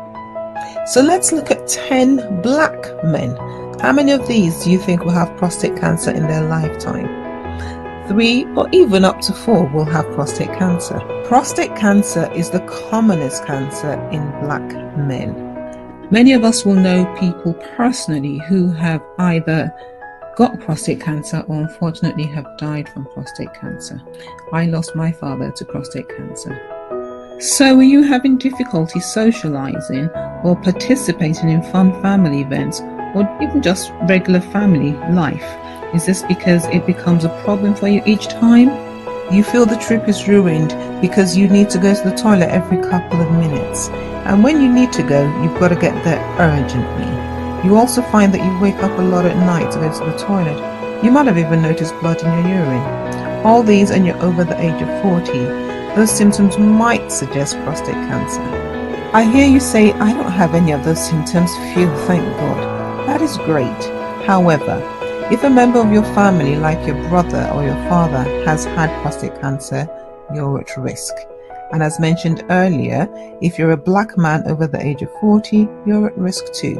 [SPEAKER 2] So let's look at 10 black men. How many of these do you think will have prostate cancer in their lifetime? 3 or even up to 4 will have prostate cancer. Prostate cancer is the commonest cancer in black men. Many of us will know people personally who have either got prostate cancer or unfortunately have died from prostate cancer. I lost my father to prostate cancer. So are you having difficulty socializing or participating in fun family events or even just regular family life? Is this because it becomes a problem for you each time? You feel the trip is ruined because you need to go to the toilet every couple of minutes. And when you need to go, you've got to get there urgently. You also find that you wake up a lot at night to go to the toilet. You might have even noticed blood in your urine. All these, and you're over the age of 40, those symptoms might suggest prostate cancer. I hear you say, I don't have any of those symptoms. Phew, thank God. That is great. However, if a member of your family, like your brother or your father, has had prostate cancer, you're at risk. And as mentioned earlier, if you're a black man over the age of 40, you're at risk too.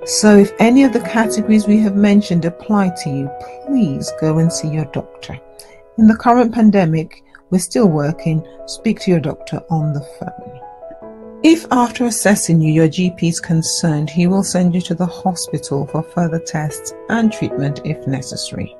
[SPEAKER 2] So if any of the categories we have mentioned apply to you, please go and see your doctor. In the current pandemic, we're still working. Speak to your doctor on the phone. If after assessing you, your GP is concerned, he will send you to the hospital for further tests and treatment if necessary.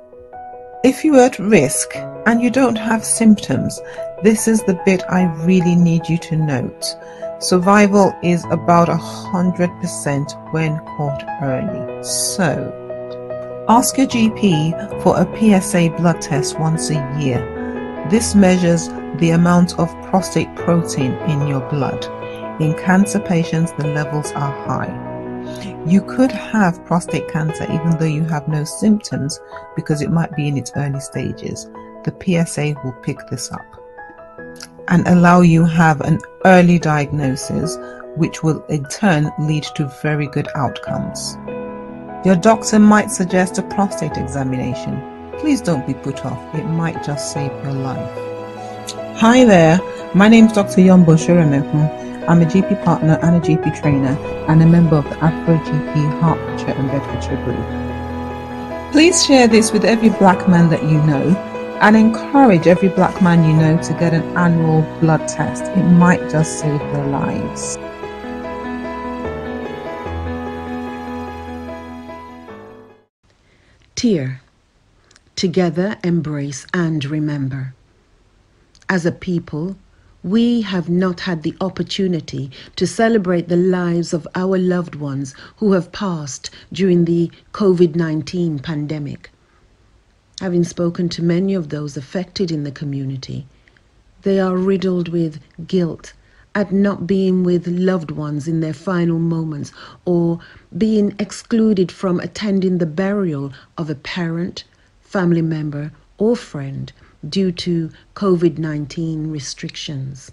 [SPEAKER 2] If you're at risk and you don't have symptoms, this is the bit I really need you to note. Survival is about 100% when caught early. So, ask your GP for a PSA blood test once a year. This measures the amount of prostate protein in your blood. In cancer patients, the levels are high. You could have prostate cancer even though you have no symptoms because it might be in its early stages. The PSA will pick this up and allow you have an early diagnosis, which will in turn lead to very good outcomes. Your doctor might suggest a prostate examination. Please don't be put off. It might just save your life. Hi there, my name is Dr. Yombo Shuremekun. I'm a GP partner and a GP trainer and a member of the Afro GP Hertfordshire and Bedfordshire group. Please share this with every black man that you know and encourage every black man you know to get an annual blood test. It might just save their lives.
[SPEAKER 13] Tear. Together embrace and remember. As a people, we have not had the opportunity to celebrate the lives of our loved ones who have passed during the COVID-19 pandemic. Having spoken to many of those affected in the community, they are riddled with guilt at not being with loved ones in their final moments or being excluded from attending the burial of a parent, family member, or friend due to COVID-19 restrictions.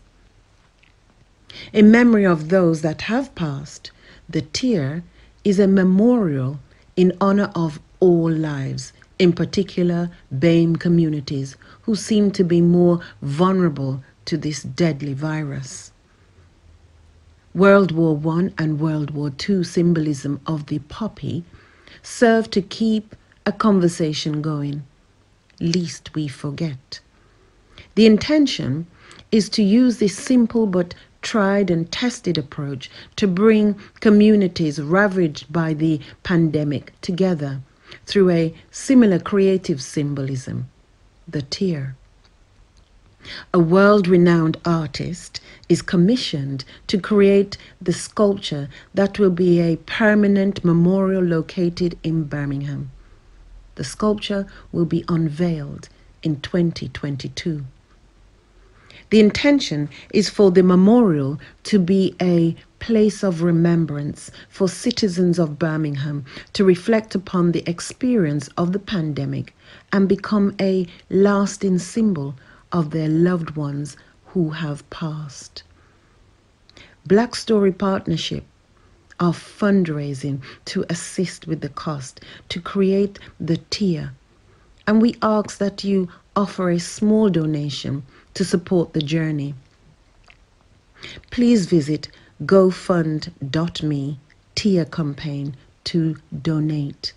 [SPEAKER 13] In memory of those that have passed, the tear is a memorial in honor of all lives, in particular BAME communities who seem to be more vulnerable to this deadly virus. World War I and World War II symbolism of the poppy serve to keep a conversation going, lest we forget. The intention is to use this simple but tried and tested approach to bring communities ravaged by the pandemic together through a similar creative symbolism, the tear. A world-renowned artist is commissioned to create the sculpture that will be a permanent memorial located in Birmingham. The sculpture will be unveiled in 2022. The intention is for the memorial to be a place of remembrance for citizens of Birmingham to reflect upon the experience of the pandemic and become a lasting symbol of their loved ones who have passed. Blackstory Partnership are fundraising to assist with the cost to create the tier, and we ask that you offer a small donation to support the journey. Please visit gofund.me tier campaign to donate.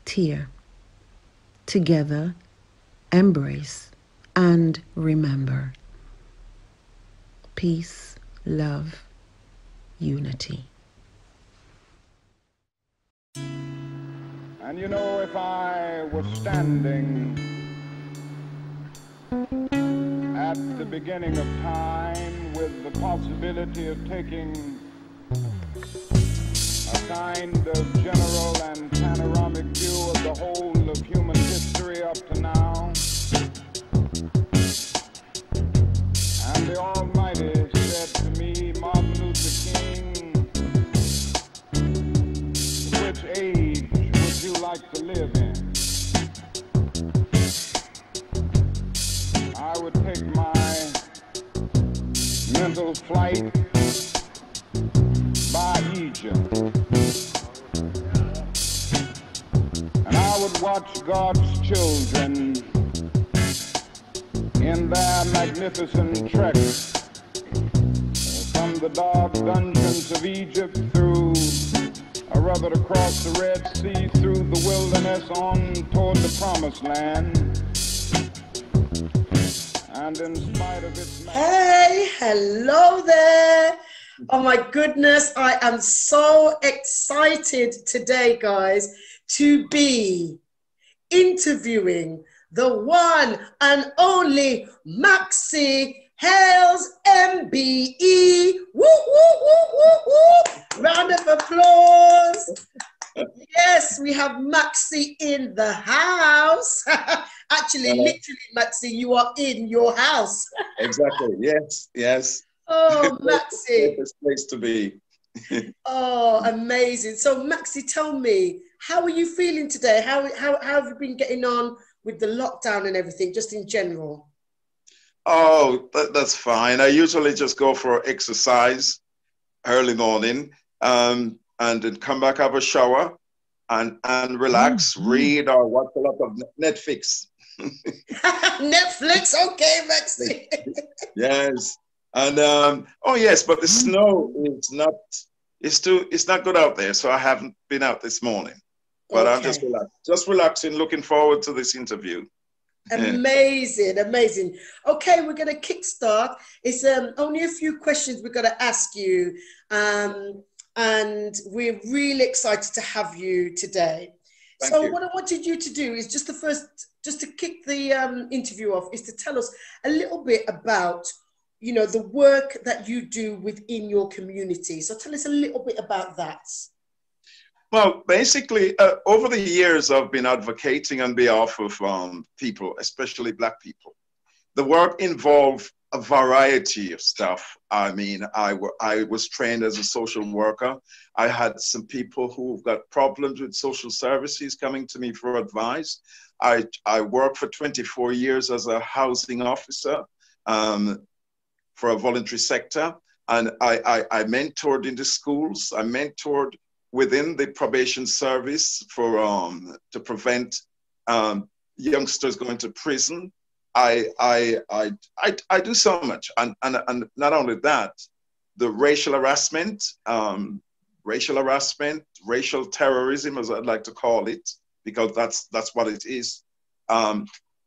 [SPEAKER 13] Tier. Together, embrace and remember. Peace, love, unity.
[SPEAKER 1] And you know, if I was standing at the beginning of time with the possibility of taking a kind of general and panoramic view of the whole of human history up to now, and the Almighty said to me, Martin Luther King, which age would you like to live in? I would take my mental flight by Egypt, and I would watch God's children in their magnificent trek from the dark dungeons of Egypt through, or rather across the Red Sea, through the wilderness on toward the Promised Land. And in spite of its...
[SPEAKER 14] Hey, hello there. Oh my goodness, I am so excited today, guys, to be interviewing the one and only Maxie Hales MBE. Woo, woo, woo, woo, woo. Round of applause. Yes, we have Maxie in the house. Actually, literally, Maxie, you are in your house.
[SPEAKER 15] Exactly. Yes. Yes.
[SPEAKER 14] Oh, Maxie.
[SPEAKER 15] This place to be.
[SPEAKER 14] Oh, amazing. So, Maxie, tell me, how are you feeling today? How have you been getting on with the lockdown and everything, just in general?
[SPEAKER 15] Oh, that's fine. I usually just go for exercise early morning, and then come back, have a shower, and relax, read, or watch a lot of Netflix.
[SPEAKER 14] Netflix, okay, Maxie.
[SPEAKER 15] Yes, and oh yes, but the snow is not. It's not good out there, so I haven't been out this morning. But okay. I'm just relaxing, looking forward to this interview.
[SPEAKER 14] Amazing, amazing. Okay, we're going to kickstart. It's only a few questions we're going to ask you, and we're really excited to have you today. Thank you. What I wanted you to do is just to kick the interview off, is to tell us a little bit about, you know, the work that you do within your community. So tell us a little bit about that.
[SPEAKER 15] Well, basically, over the years, I've been advocating on behalf of people, especially Black people. The work involved a variety of stuff. I mean, I was trained as a social worker. I had some people who've got problems with social services coming to me for advice. I worked for 24 years as a housing officer for a voluntary sector. And I mentored in the schools. I mentored within the probation service for to prevent youngsters going to prison. I do so much, and not only that, the racial harassment, racial terrorism, as I'd like to call it, because that's what it is.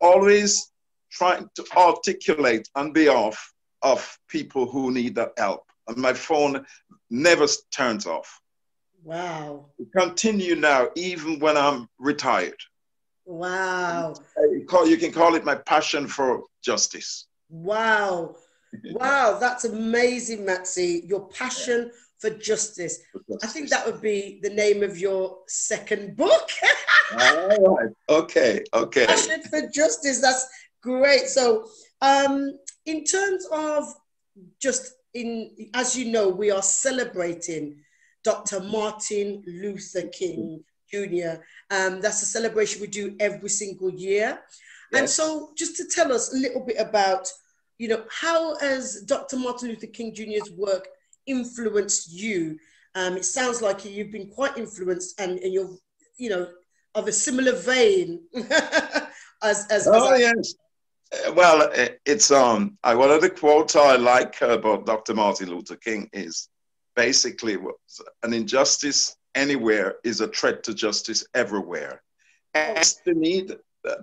[SPEAKER 15] Always trying to articulate on behalf of people who need that help, and my phone never turns off.
[SPEAKER 14] Wow.
[SPEAKER 15] Continue now, even when I'm retired.
[SPEAKER 14] Wow.
[SPEAKER 15] You can call it my passion for justice.
[SPEAKER 14] Wow. Wow, that's amazing, Maxie. Your passion for justice. I think that would be the name of your second book.
[SPEAKER 15] All right. Okay. Okay.
[SPEAKER 14] Passion for justice. That's great. So, in terms of just as you know, we are celebrating Dr. Martin Luther King Jr. That's a celebration we do every single year. Yes. And so just to tell us a little bit about, you know, how has Dr. Martin Luther King Jr.'s work influenced you? It sounds like you've been quite influenced and you're, you know, of a similar vein as
[SPEAKER 15] yes. Well, it's one of the quotes I like about Dr. Martin Luther King is basically an injustice anywhere is a threat to justice everywhere. And it's the need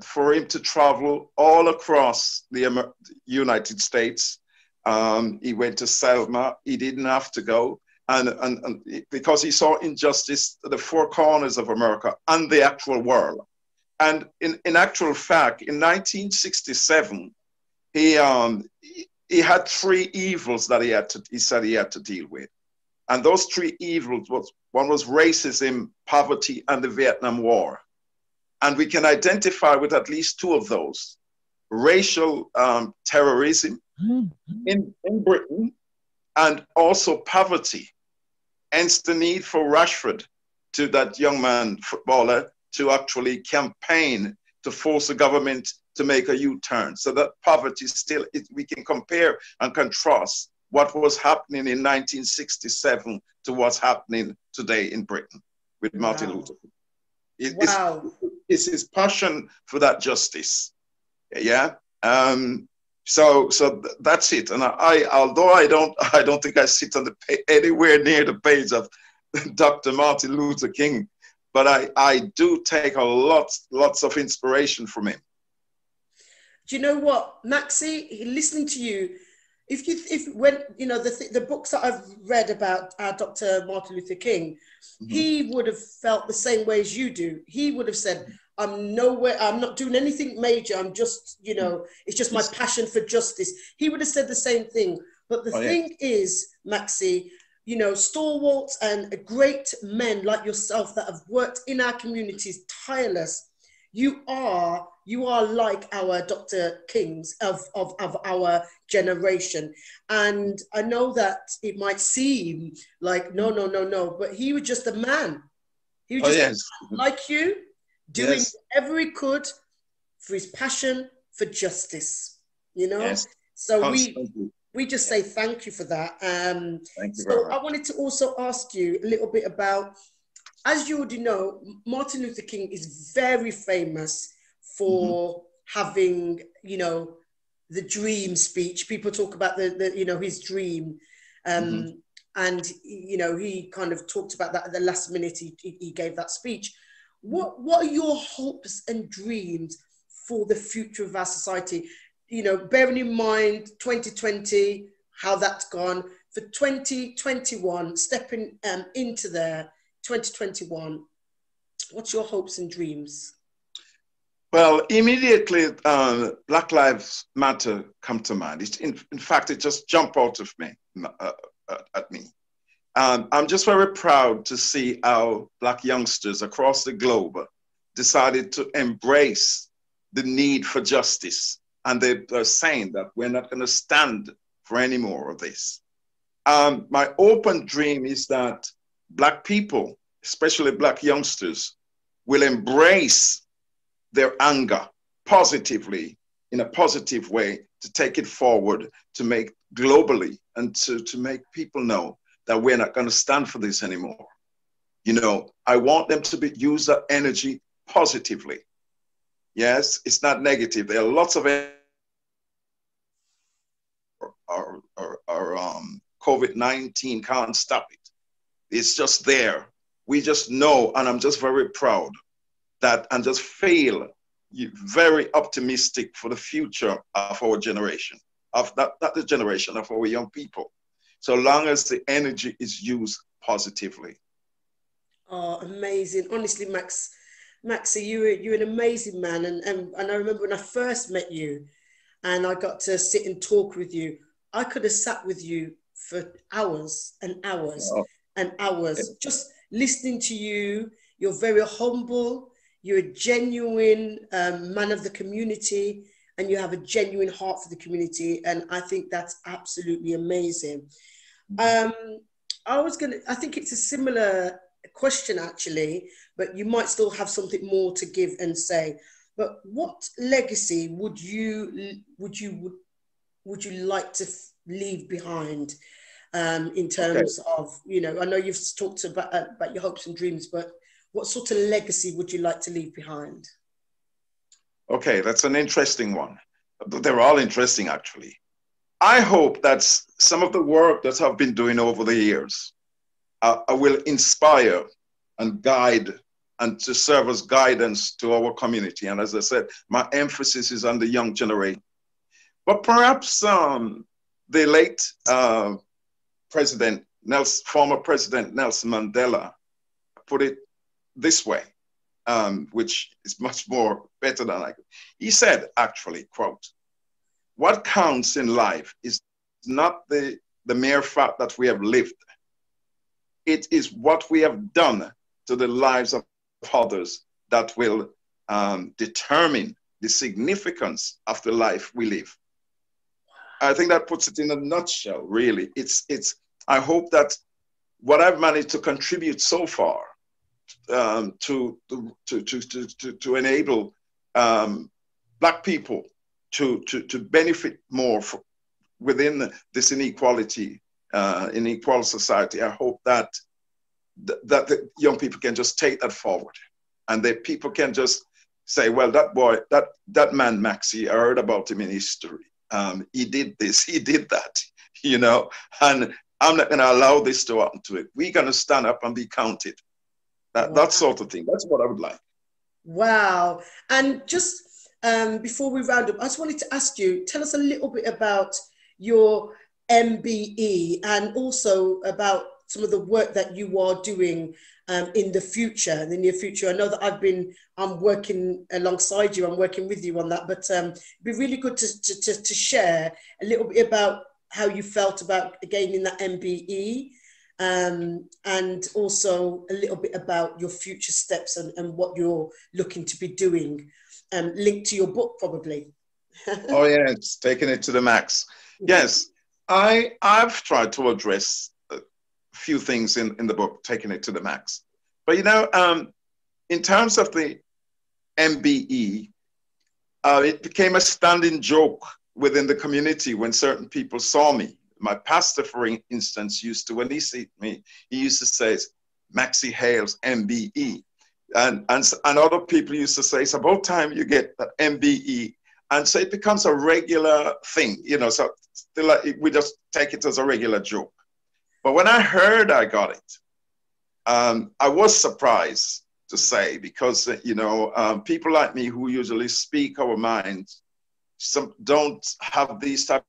[SPEAKER 15] for him to travel all across the United States. He went to Selma. He didn't have to go. And because he saw injustice at the four corners of America and the actual world. And in actual fact, in 1967, he had three evils that he said he had to deal with. And those three evils one was racism, poverty, and the Vietnam War. And we can identify with at least two of those. Racial terrorism in Britain, and also poverty. Hence the need for Rashford, to that young man, footballer, to actually campaign to force the government to make a U-turn. So that poverty still, we can compare and contrast what was happening in 1967 to what's happening today in Britain with Martin Luther King. It's his passion for that justice. Yeah. So that's it. And although I don't think I sit on anywhere near the page of Dr. Martin Luther King, but I do take lots of inspiration from him.
[SPEAKER 14] Do you know what, Maxie? Listening to you, when you know the books that I've read about Dr. Martin Luther King, he would have felt the same way as you do. He would have said, I'm not doing anything major. I'm just, you know, it's just my passion for justice. He would have said the same thing. But the thing is, Maxie, you know, stalwarts and great men like yourself that have worked in our communities tireless, you are like our Dr. Kings of our generation. And I know that it might seem like, no, but he was just a man. He was just like you, doing whatever he could for his passion for justice, you know? So we just say thank you for that.
[SPEAKER 15] Thank you very much.
[SPEAKER 14] I wanted to also ask you a little bit about, as you already know, Martin Luther King is very famous for having, you know, the dream speech. People talk about the you know, his dream. And, you know, he kind of talked about that at the last minute he gave that speech. What are your hopes and dreams for the future of our society? You know, bearing in mind 2020, how that's gone, for 2021, stepping into there, 2021, what's your hopes and dreams?
[SPEAKER 15] Well, immediately, Black Lives Matter come to mind. In fact, it just jumped out of me, at me. I'm just very proud to see how Black youngsters across the globe decided to embrace the need for justice. And they're saying that we're not going to stand for any more of this. My open dream is that Black people, especially Black youngsters, will embrace their anger positively, in a positive way, to take it forward, to make globally, and to make people know that we're not going to stand for this anymore. You know, I want them to use that energy positively. Yes, it's not negative. There are lots of COVID-19 can't stop it. It's just there. We just know, and I'm just very proud that, and just feel very optimistic for the future of our generation, of not the generation of our young people, so long as the energy is used positively.
[SPEAKER 14] Oh, amazing. Honestly, Maxie, you're an amazing man. And I remember when I first met you and I got to sit and talk with you, I could have sat with you for hours and hours and hours, just listening to you. You're very humble. You're a genuine man of the community. and you have a genuine heart for the community. And I think that's absolutely amazing. I think it's a similar question actually, but you might still have something more to give and say. But what legacy would you like to leave behind, in terms of, you know, I know you've talked about your hopes and dreams, but what sort of legacy would you like to leave behind?
[SPEAKER 15] Okay, that's an interesting one. They're all interesting, actually. I hope that some of the work that I've been doing over the years will inspire and guide and to serve as guidance to our community. And as I said, my emphasis is on the young generation. But perhaps the late former President Nelson Mandela put it this way, which is much more better than I could. He said, actually, quote, "What counts in life is not the mere fact that we have lived. It is what we have done to the lives of others that will determine the significance of the life we live." I think that puts it in a nutshell, really. I hope that what I've managed to contribute so far to enable Black people to benefit more within this inequality, inequal society. I hope that the young people can just take that forward, and that people can just say, well, that boy, that man Maxie, I heard about him in history. He did this, he did that, you know, and I'm not going to allow this to happen to it. We're going to stand up and be counted. That sort of thing. That's what I would like.
[SPEAKER 14] Wow. And just before we round up, I just wanted to ask you, tell us a little bit about your MBE and also about some of the work that you are doing in the near future. I know that I'm working alongside you, I'm working with you on that, but it'd be really good to share a little bit about how you felt about gaining that MBE, and also a little bit about your future steps and what you're looking to be doing, linked to your book probably.
[SPEAKER 15] Oh yeah, it's taking it to the max. Yes, I've tried to address a few things in the book, taking it to the max. But you know, in terms of the MBE, it became a standing joke within the community when certain people saw me. My pastor, for instance, when he see me, he used to say, "Maxie Hales, MBE." And other people used to say, "It's about time you get that MBE." And so it becomes a regular thing, you know, so we just take it as a regular joke. But when I heard I got it, I was surprised to say, because, you know, people like me who usually speak our minds, don't have these type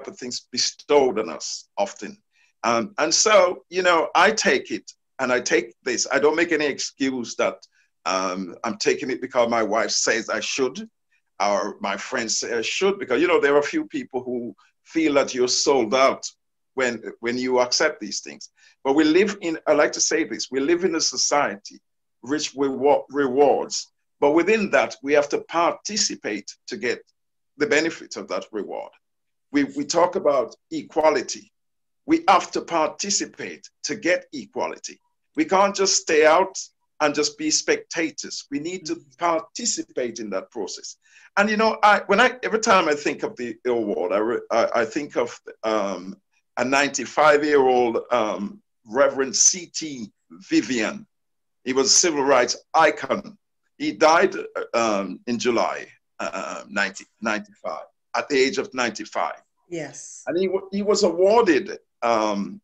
[SPEAKER 15] of things bestowed on us often. And so, you know, I take it and I take this. I don't make any excuse that I'm taking it because my wife says I should, or my friends say I should, because, you know, there are a few people who feel that you're sold out when you accept these things. But we live in, I like to say this, we live in a society rich with rewards, but within that, we have to participate to get the benefit of that reward. We talk about equality. We have to participate to get equality. We can't just stay out and just be spectators. We need to participate in that process. And you know, every time I think of the award, I think of a 95-year-old Reverend C.T. Vivian. He was a civil rights icon. He died in July 1995 at the age of 95.
[SPEAKER 14] Yes.
[SPEAKER 15] And he was awarded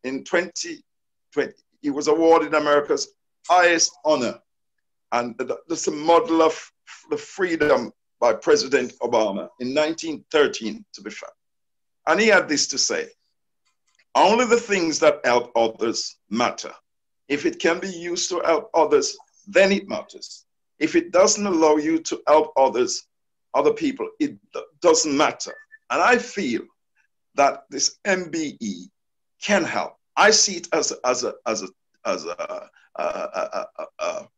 [SPEAKER 15] in 2020. He was awarded America's highest honor, and that's a model of the freedom by President Obama in 1913, to be fair. And he had this to say: "Only the things that help others matter. If it can be used to help others, then it matters. If it doesn't allow you to help other people, it doesn't matter." And I feel that this MBE can help. I see it as a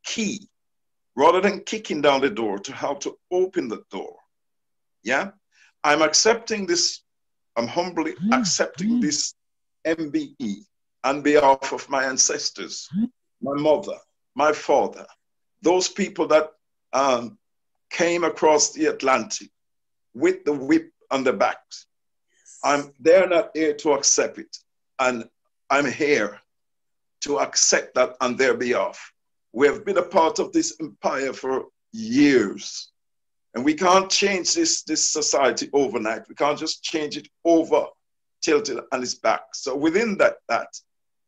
[SPEAKER 15] key, rather than kicking down the door, to how to open the door Yeah, I'm accepting this. I'm humbly accepting this MBE on behalf of my ancestors, my mother, my father, those people that came across the Atlantic with the whip on their backs. They're not here to accept it, and I'm here to accept that on their behalf. We have been a part of this empire for years, and we can't change this society overnight. We can't just change it over, tilt it on its back. So within that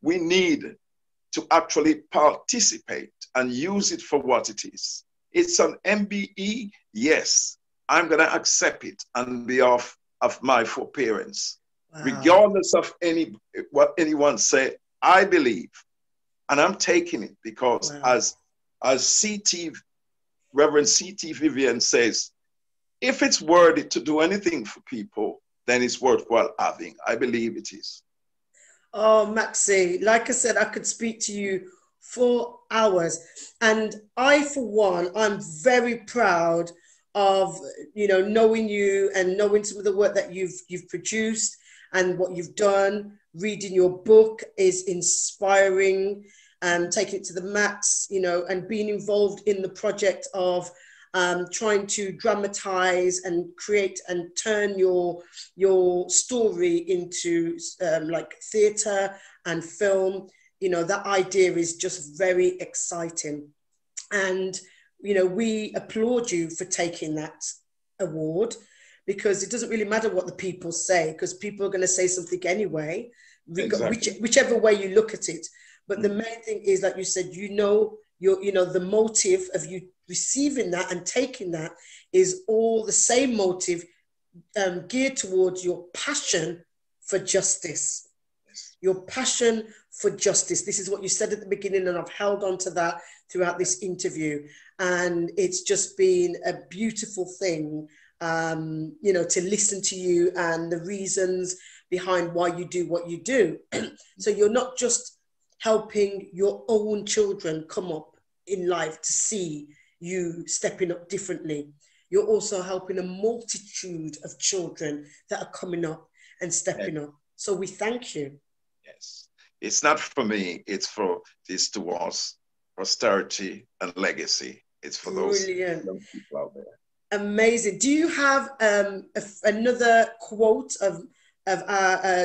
[SPEAKER 15] we need to actually participate and use it for what it is. It's an MBE, yes. I'm going to accept it on behalf of my foreparents. Wow. Regardless of what anyone say, I believe, and I'm taking it because as Reverend C.T. Vivian says, if it's worthy to do anything for people, then it's worthwhile having. I believe it is.
[SPEAKER 14] Oh, Maxie, like I said, I could speak to you for hours. And I, for one, I'm very proud of, you know, knowing you and knowing some of the work that you've produced and what you've done. Reading your book is inspiring, and taking it to the max, you know, and being involved in the project of trying to dramatize and create and turn your story into like theater and film. You know, that idea is just very exciting. And, you know, we applaud you for taking that award, because it doesn't really matter what the people say, because people are going to say something anyway, exactly. Whichever way you look at it. But the main thing is, like you said, you know, the motive of you receiving that and taking that is all the same motive geared towards your passion for justice. Your passion for justice. This is what you said at the beginning, and I've held on to that throughout this interview. And it's just been a beautiful thing, you know, to listen to you and the reasons behind why you do what you do. So you're not just helping your own children come up in life to see you stepping up differently. You're also helping a multitude of children that are coming up and stepping up. So we thank you.
[SPEAKER 15] Yes. It's not for me, it's towards posterity and legacy. It's for those young people out there.
[SPEAKER 14] Amazing. Do you have another quote of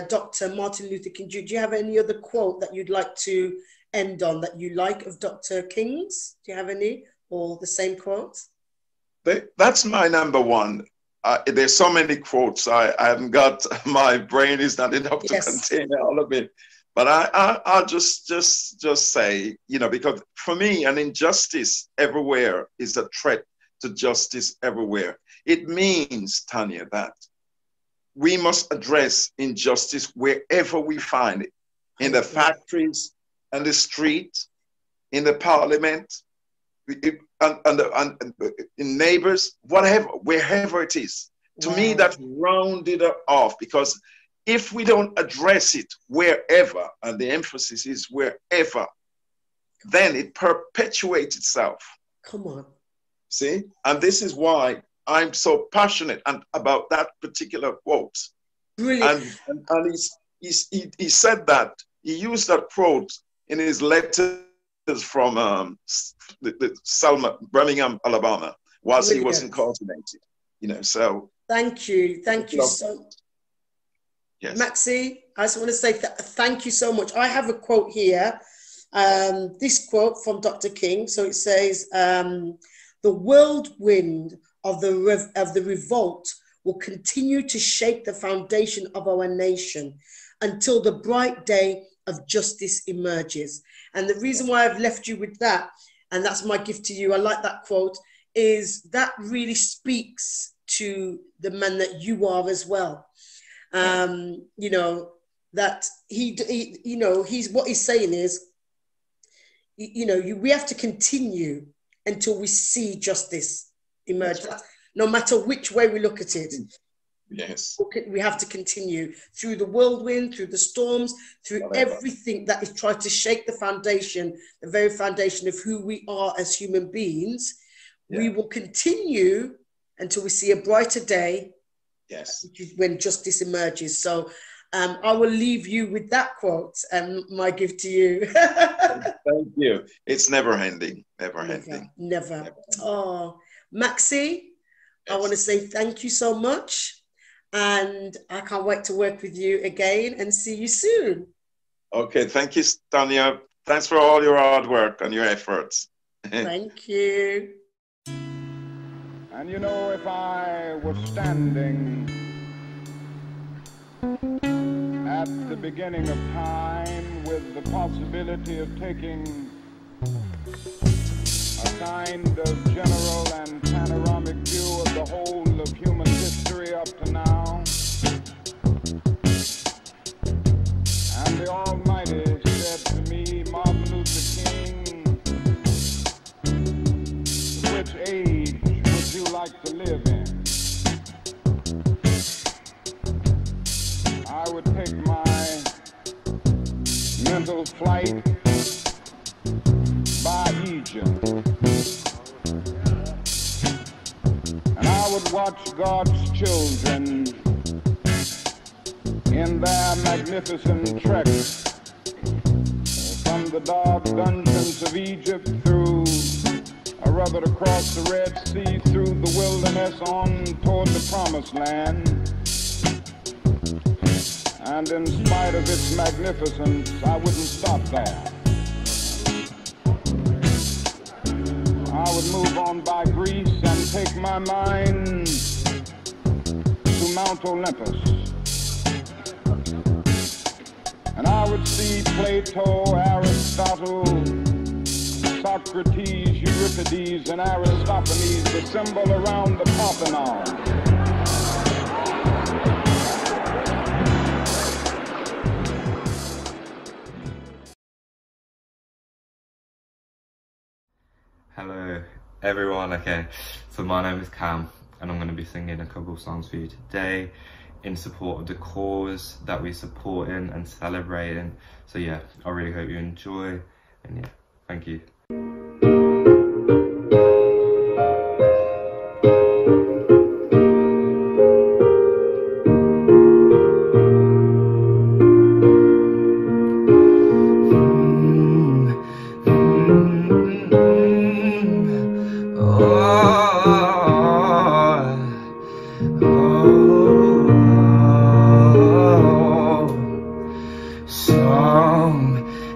[SPEAKER 14] Dr. Martin Luther King? Do you have any other quote that you'd like to end on that you like of Dr. King's? Do you have any, or the same quotes?
[SPEAKER 15] That's my number one. There's so many quotes. I haven't got, my brain is not enough to contain all of it. But I'll just say, you know, because for me, an injustice everywhere is a threat to justice everywhere. It means, Tanya, that we must address injustice wherever we find it, in the factories, on the street, in the parliament, in neighbors, whatever, wherever it is. To me, that rounded it off, because if we don't address it wherever, and the emphasis is wherever, then it perpetuates itself.
[SPEAKER 14] Come on.
[SPEAKER 15] See? And this is why I'm so passionate about that particular quote.
[SPEAKER 14] Brilliant.
[SPEAKER 15] And he said that, he used that quote in his letters from Selma, Birmingham, Alabama, whilst he was incarcerated. You know, so.
[SPEAKER 14] Thank you so much.
[SPEAKER 15] Yes.
[SPEAKER 14] Maxie, I just want to say thank you so much. I have a quote here. This quote from Dr. King. So it says, the whirlwind of the revolt will continue to shake the foundation of our nation until the bright day of justice emerges. And the reason why I've left you with that, and that's my gift to you, I like that quote, is that really speaks to the man that you are as well. You know, that he you know, what he's saying is, you know, we have to continue until we see justice emerge. No matter which way we look at it.
[SPEAKER 15] Yes.
[SPEAKER 14] We have to continue through the whirlwind, through the storms, through everything that is trying to shake the foundation, the very foundation of who we are as human beings. We will continue until we see a brighter day.
[SPEAKER 15] Yes.
[SPEAKER 14] Which is when justice emerges. So I will leave you with that quote and my gift to you.
[SPEAKER 15] Thank you. It's never ending. Never ending.
[SPEAKER 14] Never. Oh, Maxi, I want to say thank you so much. And I can't wait to work with you again and see you soon.
[SPEAKER 15] Okay. Thank you, Tanya. Thanks for all your hard work and your efforts.
[SPEAKER 14] Thank you.
[SPEAKER 1] And you know, if I was standing at the beginning of time with the possibility of taking a kind of general and panoramic view of the whole of human history up to now, and the Almighty said to me, Martin Luther King, which age would you like to live in? I would take my mental flight by Egypt, and I would watch God's children in their magnificent trek from the dark dungeons of Egypt through a rugged across the Red Sea, through the wilderness on toward the Promised Land. And in spite of its magnificence, I wouldn't stop there. I would move on by Greece and take my mind to Mount Olympus. And I would see Plato, Aristotle, Socrates, Euripides, and Aristophanes assemble around the Parthenon.
[SPEAKER 16] Hello everyone, okay, so my name is Cam and I'm going to be singing a couple of songs for you today in support of the cause that we're supporting and celebrating. So yeah, I really hope you enjoy, and yeah, thank you.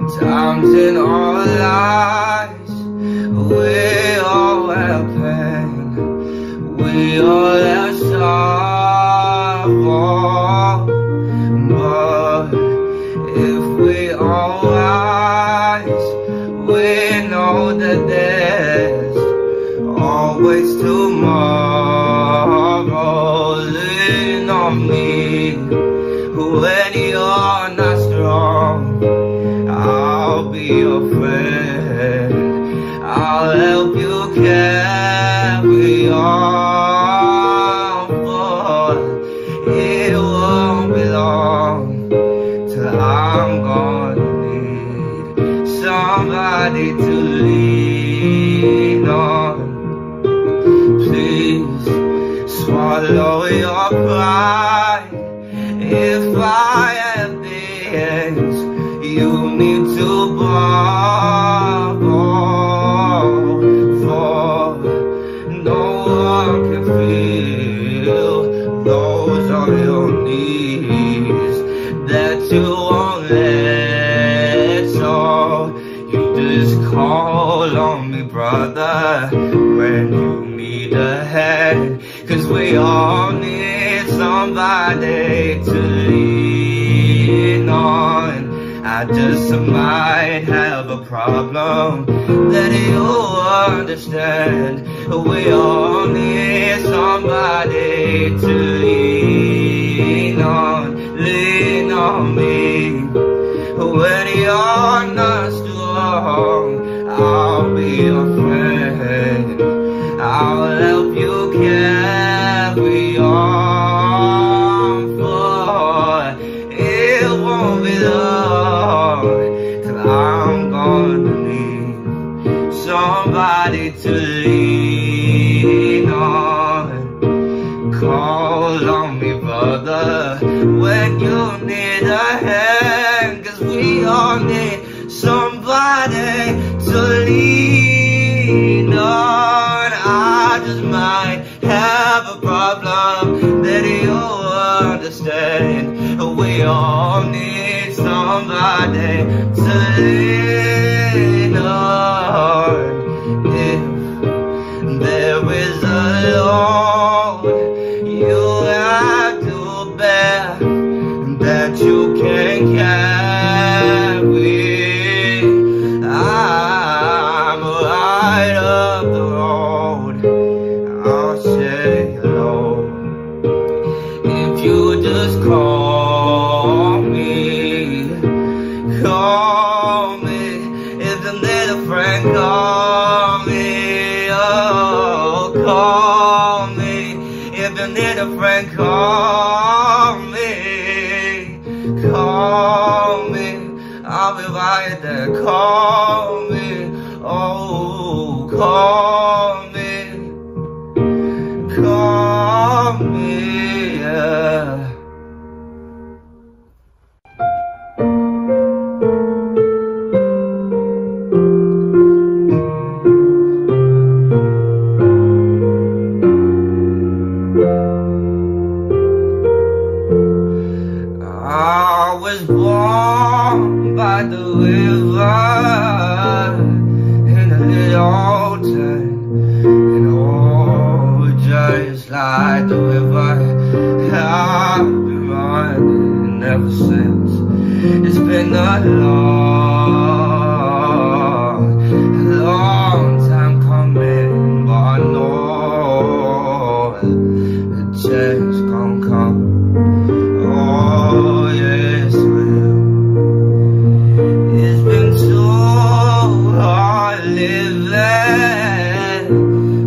[SPEAKER 16] Sometimes in our lives, we all have pain, we all have sorrow, but if we all rise, we know that there's always tomorrow. Lean on me when you're not strong, I'll be your friend, I'll help you carry on, for it won't be long till I'm gonna need somebody to lean on. Please swallow your pride. If I have things you need to borrow, for no one can feel those are your needs that you won't let. So you just call on me, brother, when you need a hand, 'cause we all need somebody to lean on. I just might have a problem that you understand. We all need somebody to lean on me. When you're not strong, I'll be your friend, I'll help you carry on, for it won't be long till I'm gonna need somebody to lean on.
[SPEAKER 17] all need somebody to lean on. I just might have a problem that you understand. We all need somebody to lean on. If there is a load you have to bear that you can't carry, I'm right up the road, I'll say hello. If you just call me, if the little friend call me, oh, call me, if the little friend call me, I'll be right there, call me, oh, call me, yeah. I was born by the river in a little town, and oh, just like the river, I've been running ever since. It's been a long time coming, but I know the change gon' come. Oh, yes, it will. It's been so hard living,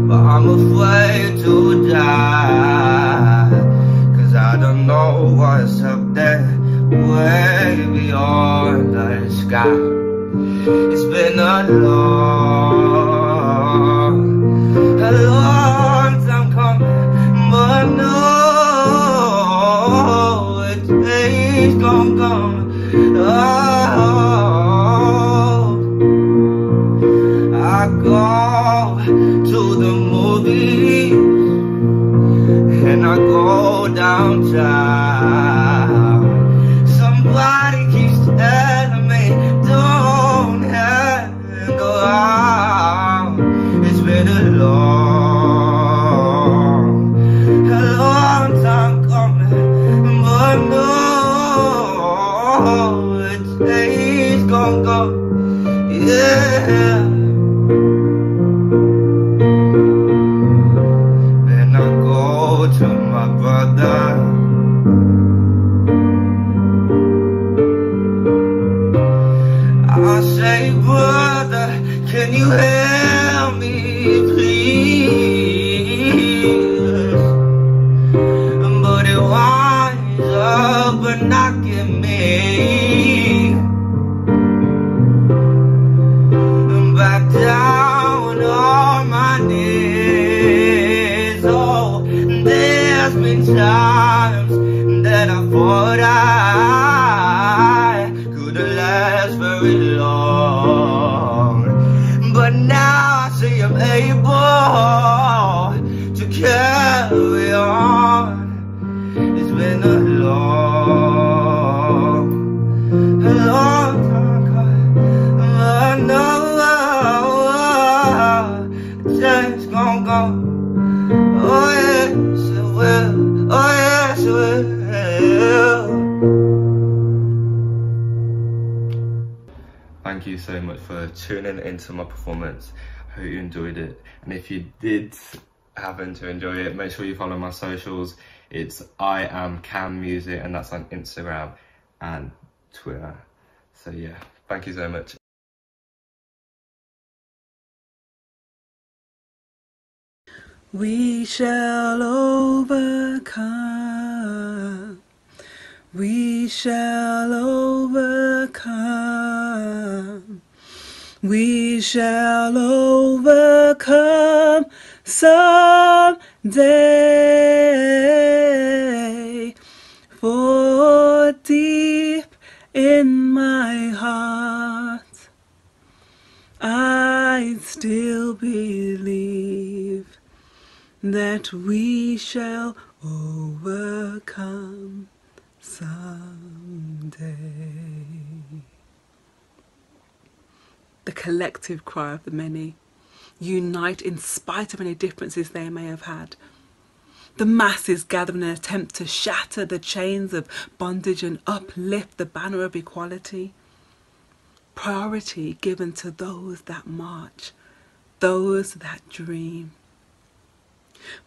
[SPEAKER 17] but I'm afraid to die, 'cause I don't know what's up there, way beyond the sky. It's been a long time coming, but no, it's gone. Oh, I go to the movies and I go downtown. Somebody keeps telling me don't hang around. It's been a long time coming, but no, it's gonna go, yeah. Then I go to my brother, I say, brother, can you help me, please? But it winds up knocking me back down on my knees. Oh, there's been times that I thought I couldn't last very long, but now I see I'm able to carry on. It's been a long time coming, but no, it's gonna go. Oh yes it will, oh yes it will.
[SPEAKER 16] Thank you so much for tuning into my performance. I hope you enjoyed it, and if you did happen to enjoy it, make sure you follow my socials. It's I am Cam Music, and that's on Instagram and Twitter. So yeah, thank you so much.
[SPEAKER 18] We shall overcome. We shall overcome. We shall overcome someday. For deep in my heart that we shall overcome someday. The collective cry of the many unite in spite of any differences they may have had. The masses gather in an attempt to shatter the chains of bondage and uplift the banner of equality. Priority given to those that march, those that dream.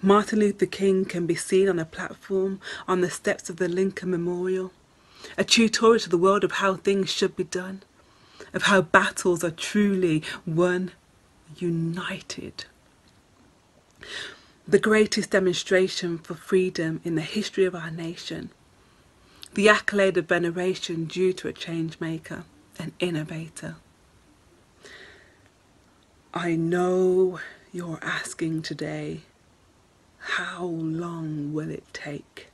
[SPEAKER 18] Martin Luther King can be seen on a platform on the steps of the Lincoln Memorial, a tutorial to the world of how things should be done, of how battles are truly won united. The greatest demonstration for freedom in the history of our nation, the accolade of veneration due to a change maker, an innovator. I know you're asking today, how long will it take?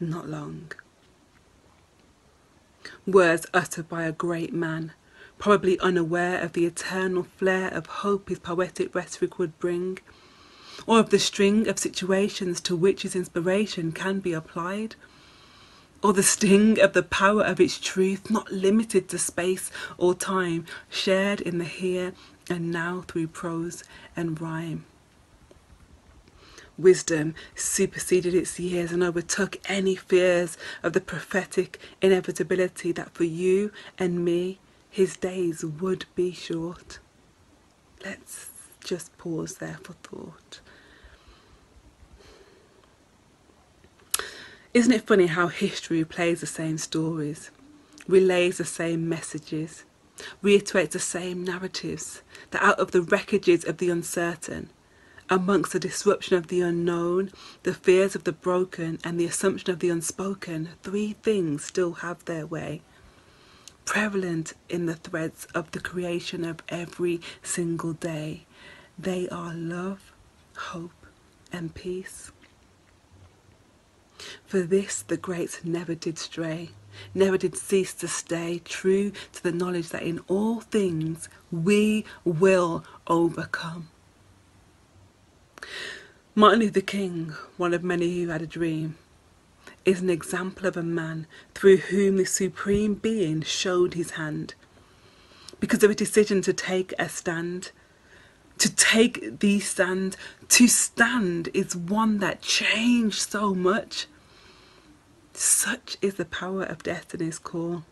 [SPEAKER 18] Not long. Words uttered by a great man, probably unaware of the eternal flare of hope his poetic rhetoric would bring, or of the string of situations to which his inspiration can be applied, or the sting of the power of its truth, not limited to space or time, shared in the here and now through prose and rhyme. Wisdom superseded its years and overtook any fears of the prophetic inevitability that for you and me, his days would be short. Let's just pause there for thought. Isn't it funny how history plays the same stories, relays the same messages, reiterates the same narratives, that out of the wreckages of the uncertain, amongst the disruption of the unknown, the fears of the broken and the assumption of the unspoken, three things still have their way, prevalent in the threads of the creation of every single day. They are love, hope, and peace. For this the greats never did stray, never did cease to stay true to the knowledge that in all things we will overcome. Martin Luther King, one of many who had a dream, is an example of a man through whom the Supreme Being showed his hand. Because of a decision to take a stand, to take the stand, to stand is one that changed so much. Such is the power of destiny's call,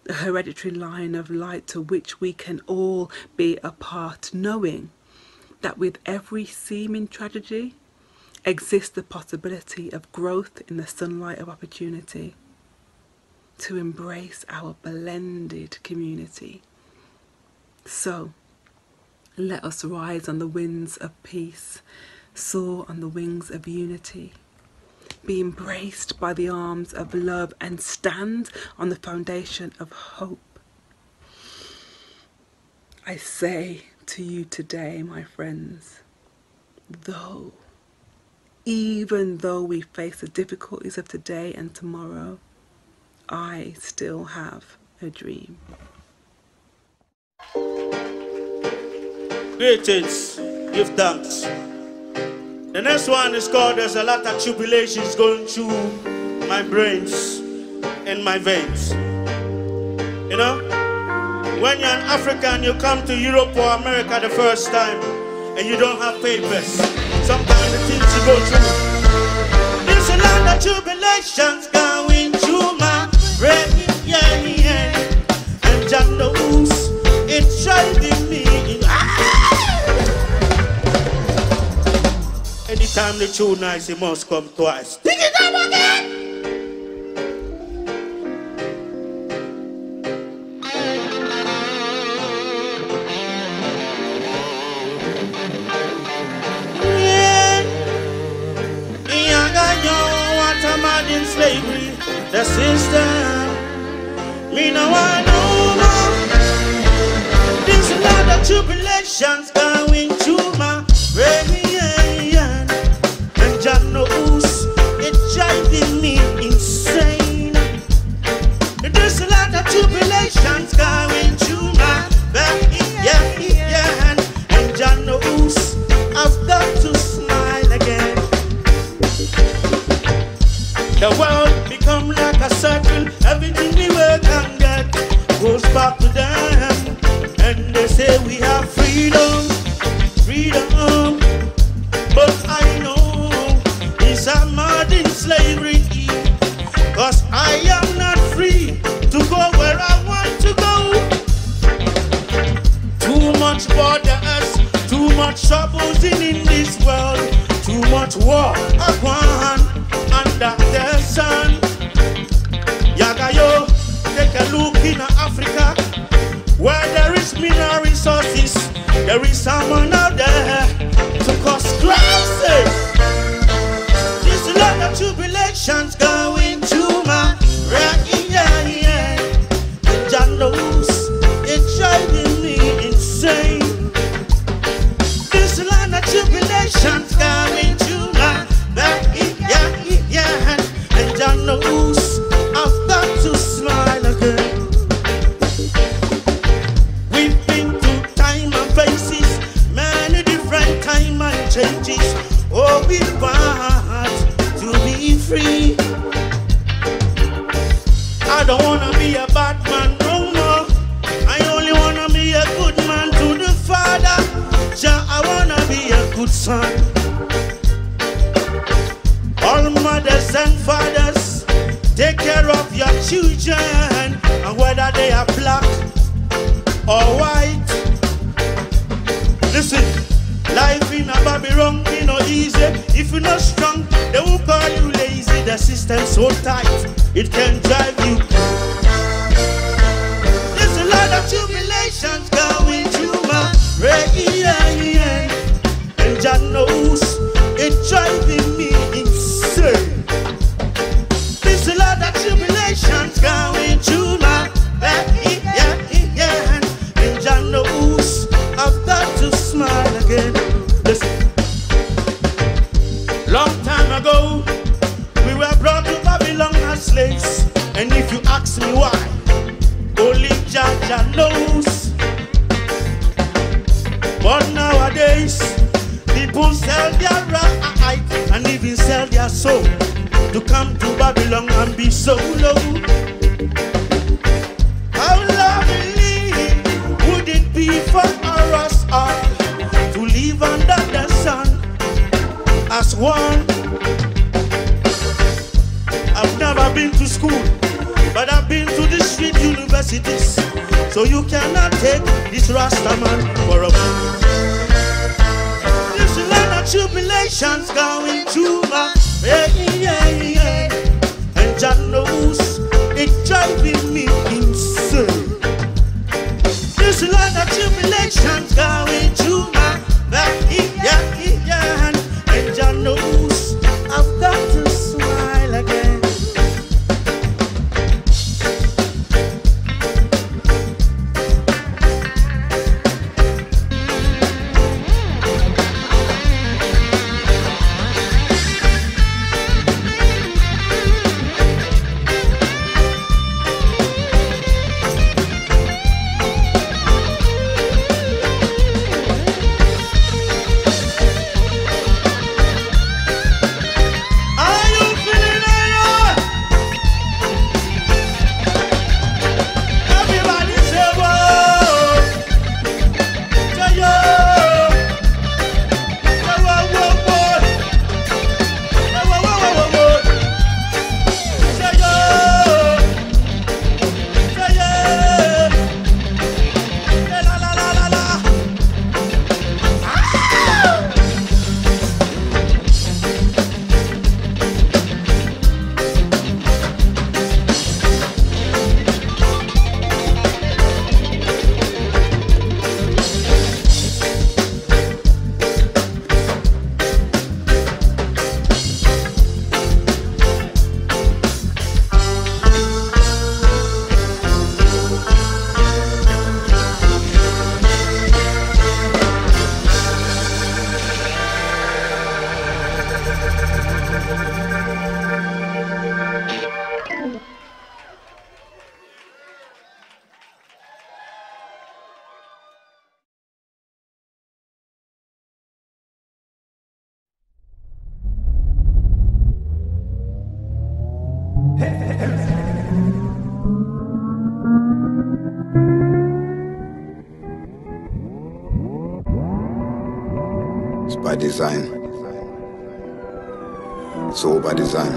[SPEAKER 18] a hereditary line of light to which we can all be a part, knowing that with every seeming tragedy exists the possibility of growth in the sunlight of opportunity, to embrace our blended community. So, let us rise on the winds of peace, soar on the wings of unity, be embraced by the arms of love and stand on the foundation of hope. I say to you today, my friends, even though we face the difficulties of today and tomorrow, I still have a dream.
[SPEAKER 19] Greetings, give thanks. The next one is called There's a Lot of Tribulations Going Through My Brains and My Veins. You know, when you're an African, you come to Europe or America the first time and you don't have papers. Sometimes the things you go through. There's a lot of tribulations going through my brain, and Jack knows it's driving me. Anytime the tune nice, it must come twice. Pick it up again! In slavery, the system. Me no I know more. There's a lot of tribulations going through my brain, and Jah knows it's driving me insane. There's a lot of tribulations going through my brain, and Jah knows back to them. And they say we have freedom, freedom. But I know it's a modern slavery. Cause I am not free to go where I want to go. Too much borders, too much troubles in this world. Too much war, one under the sun. Yagayo, take a look in Africa, where there is mineral resources. There is someone out there to cause crisis. There's a lot of tribulations going to my right. And John knows it's driving me insane. There's a lot of tribulations going to my back. And John knows I've got to smile again. We've been through time and faces, many different time and changes. Oh, we want to be free. I don't wanna be a bad man no more. I only wanna be a good man to the Father. I wanna be a good son. All mothers and fathers, take care of your children, and whether they are black or white. Listen, life in a Babylon be no easy. If you're not strong, they will call you lazy. The system's so tight, it can drive you. There's a lot of tribulations going through my brain, and Jah knows it's driving me insane. There's a lot of tribulations going through my brain, and Jah knows I've got to smile again. Listen, long time ago, we were brought to Babylon as slaves. And if you ask me why, only Jah knows. But nowadays, people sell their right and even sell their soul to come to Babylon and be so low. How lovely would it be for us all to live under the sun as one? I've never been to school, but I've been to the street universities. So you cannot take this Rasta man for a fool. There's a lot of tribulations going through my brain, and Jah knows it's driving me insane. There's a lot of tribulations going through my brain, and Jah knows I've got to smile again.
[SPEAKER 20] by design. It's all by design.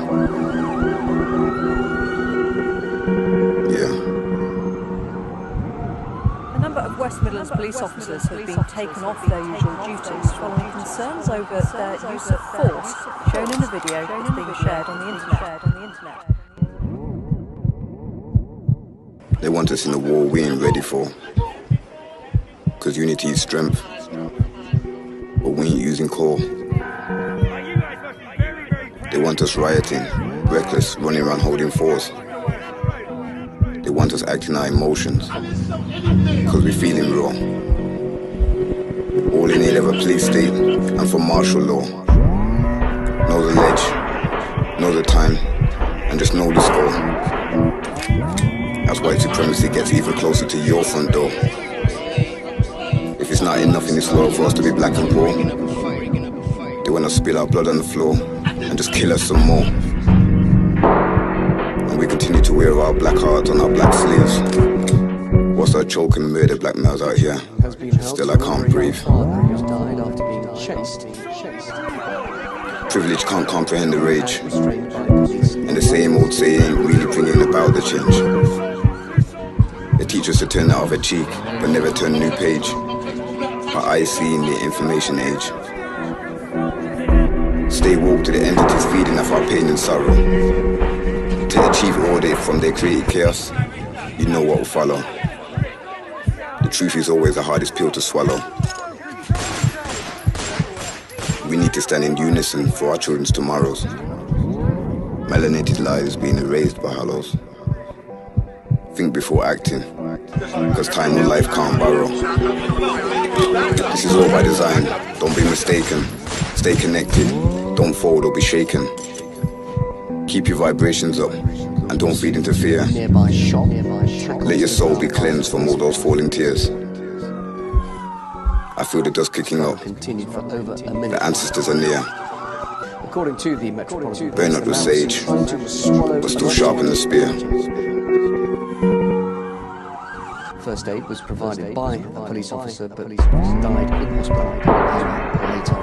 [SPEAKER 20] Yeah.
[SPEAKER 21] A number of West Midlands police officers have been taken off their usual duties following concerns over their use of force, shown in a video that's being shared on the internet.
[SPEAKER 20] They want us in a war we ain't ready for. Because unity is strength. But we ain't using core. They want us rioting, reckless, running around holding force. They want us acting our emotions, because we're feeling raw. All in aid of a police state and for martial law. Know the ledge, know the time, and just know the score. That's why supremacy gets even closer to your front door. If it's not enough in this world for us to be black and poor, they want to spill our blood on the floor and just kill us some more. And we continue to wear our black hearts on our black sleeves. Whilst I choke and murder black males out here, still I can't breathe. Privilege can't comprehend the rage. And the same old saying ain't really bringing about the change. They teach us to turn the other cheek, but never turn a new page. Our eyes see in the information age. Stay woke to the entities feeding off our pain and sorrow. To achieve order from their created chaos, you know what will follow. The truth is always the hardest pill to swallow. We need to stand in unison for our children's tomorrows. Melanated lives being erased by hollows. Think before acting, because time and life can't borrow. This is all by design, don't be mistaken. Stay connected, don't fold or be shaken. Keep your vibrations up and don't feed into fear. Let your soul be cleansed from all those falling tears. I feel the dust kicking up. The ancestors are near.
[SPEAKER 22] According to the Metropolitan
[SPEAKER 20] Burn up the sage, but still sharpen the spear.
[SPEAKER 22] First aid was provided by a police officer, but died in hospital later.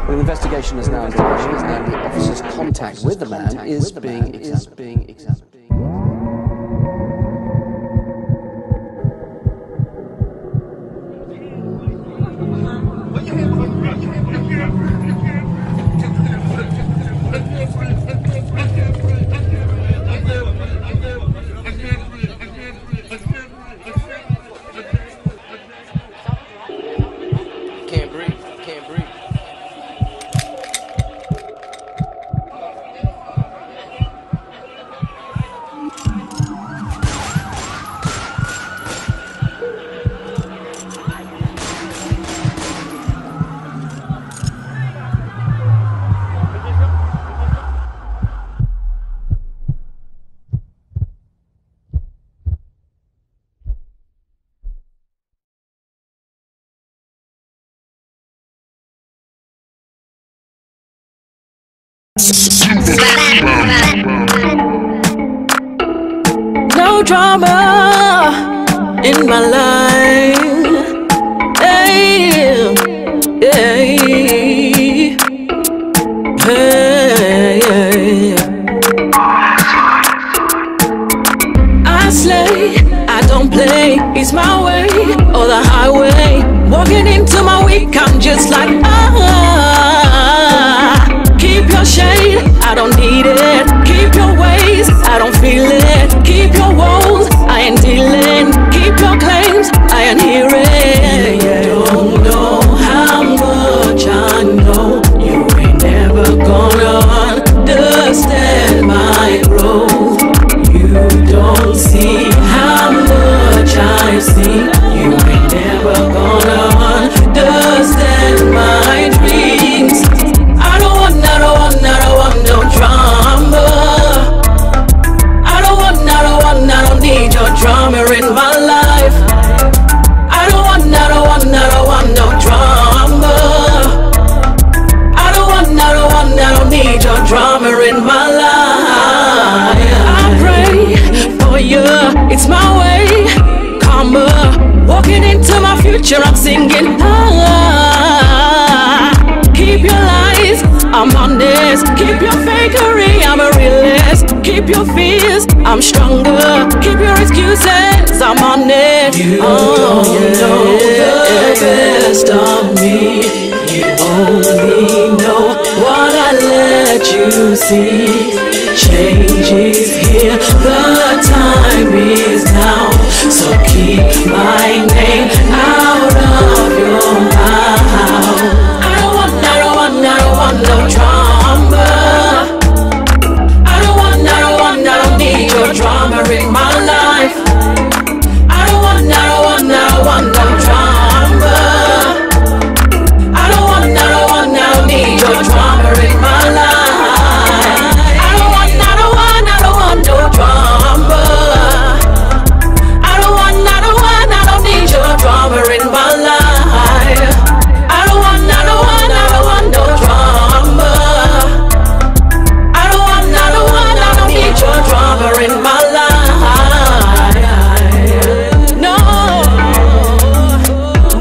[SPEAKER 22] Well, an investigation is now underway, and the officer's contact with the man is being examined.
[SPEAKER 5] No drama in my life. Hey, hey, hey. I slay, I don't play. It's my way or the highway. Walking into my week, I'm just like keep your shade, I don't need it. Keep your ways, I don't feel it. Keep your woes, I ain't dealing. Keep your claims, I ain't hearing. You don't know how much I know. You ain't never gonna understand my growth. You don't see how much I see. You ain't never gonna understand my dreams. I don't want no drama. I don't need your drama in my life. I don't want no drama. I don't need your drama in my life. I pray for you, it's my way. Karma, walking into my future, I'm singing.
[SPEAKER 3] your fears, I'm stronger. Keep your excuses, I'm on it. You don't know the best of me. You only know what I let you see. Change is here, the time is now. So keep my name out of your mouth. I don't want no drama. I don't need your drama in my life. I don't want no drama. I don't need your drama in my life. I don't want no drama. I don't need your drama in my life. I don't want no drama. I don't need your drama in my life. No,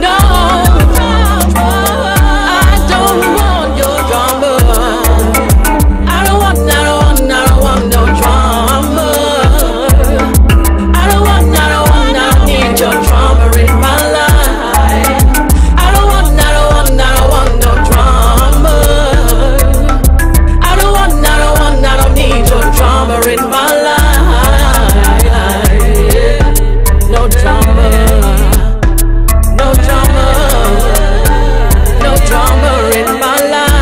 [SPEAKER 3] I don't want your drama. I don't want no drama. I don't need your drama in my life. I don't want no drama. I don't need your drama in my life. No drama, no drama, no drama in my life.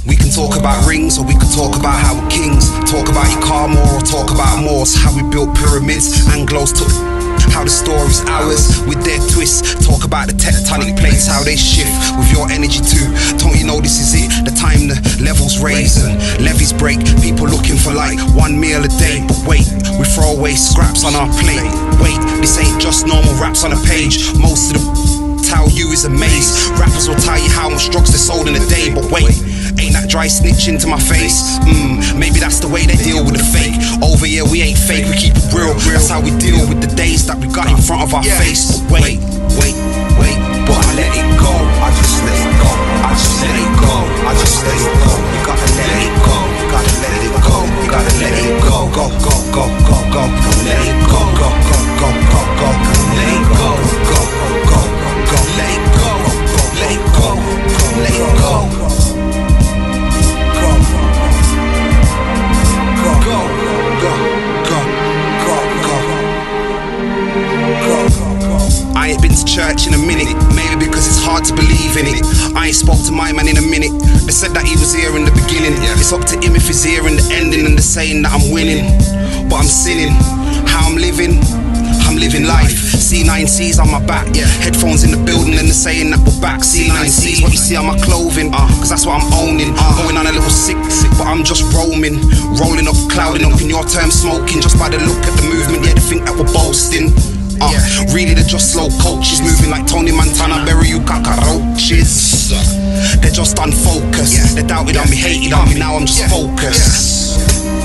[SPEAKER 4] We can talk about rings, or we can talk about how we're kings. Talk about Ikama, or talk about Moors. How we built pyramids, Anglos took. How the story's ours with their twists. Talk about the tectonic plates, how they shift with your energy too. Don't you know this is it? The time the levels raise and levees break. People looking for like one meal a day. But wait, we throw away scraps on our plate. Wait, this ain't just normal raps on a page. Most of them tell you is a maze. Rappers will tell you how much drugs they sold in a day. But wait, ain't that dry snitching to my face? Maybe that's the way they deal with the fake. Over here we ain't fake, we keep it real. That's how we deal with the days that we got in front of our face. But wait, but I let it go. I just let it go. I just let it go. I just let it go. You gotta let it go. You gotta let it go. You gotta let it go. Go, go, go, go, go. Let it go. Go, go, go, go, go. Let it go. Go, go, go, let it go. Let it go. Let it go. I ain't been to church in a minute, maybe because it's hard to believe in it. I ain't spoke to my man in a minute. They said that he was here in the beginning. It's up to him if he's here in the ending, and they're saying that I'm winning, but I'm sinning. How I'm living life. C9C's on my back, headphones in the building, and they're saying that we're back. C9C's what you see on my clothing, cause that's what I'm owning. Going on a little sick, but I'm just roaming. Rolling up, clouding up, in your term smoking. Just by the look at the movement, they think that we're boasting. Really they're just slow coaches, moving like Tony Montana, bury you cockroaches. They're just unfocused. They doubted on me, hated on me, now I'm just focused.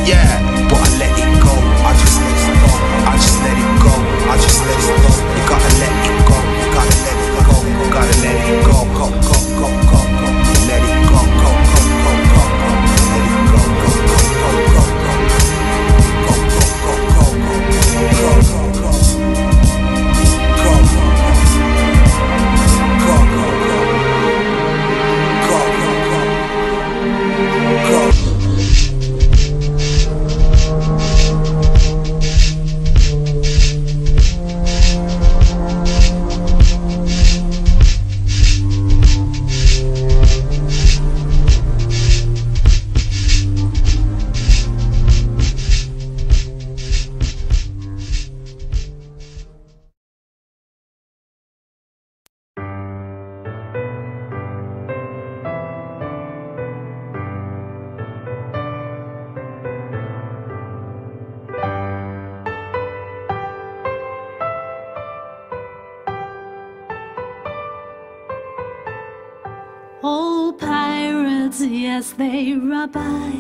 [SPEAKER 4] Yeah, but I let it go. I just let it go. I just let it go. I just let it go. You gotta let it go. You gotta let it go. You gotta let it go. Go, go, go, go, go. Let it go. Go, go, go, go, go. Let it go. Go, go, go, go, go. Go, go, go, go, go. Go, go.
[SPEAKER 5] Old pirates, yes, they rob by,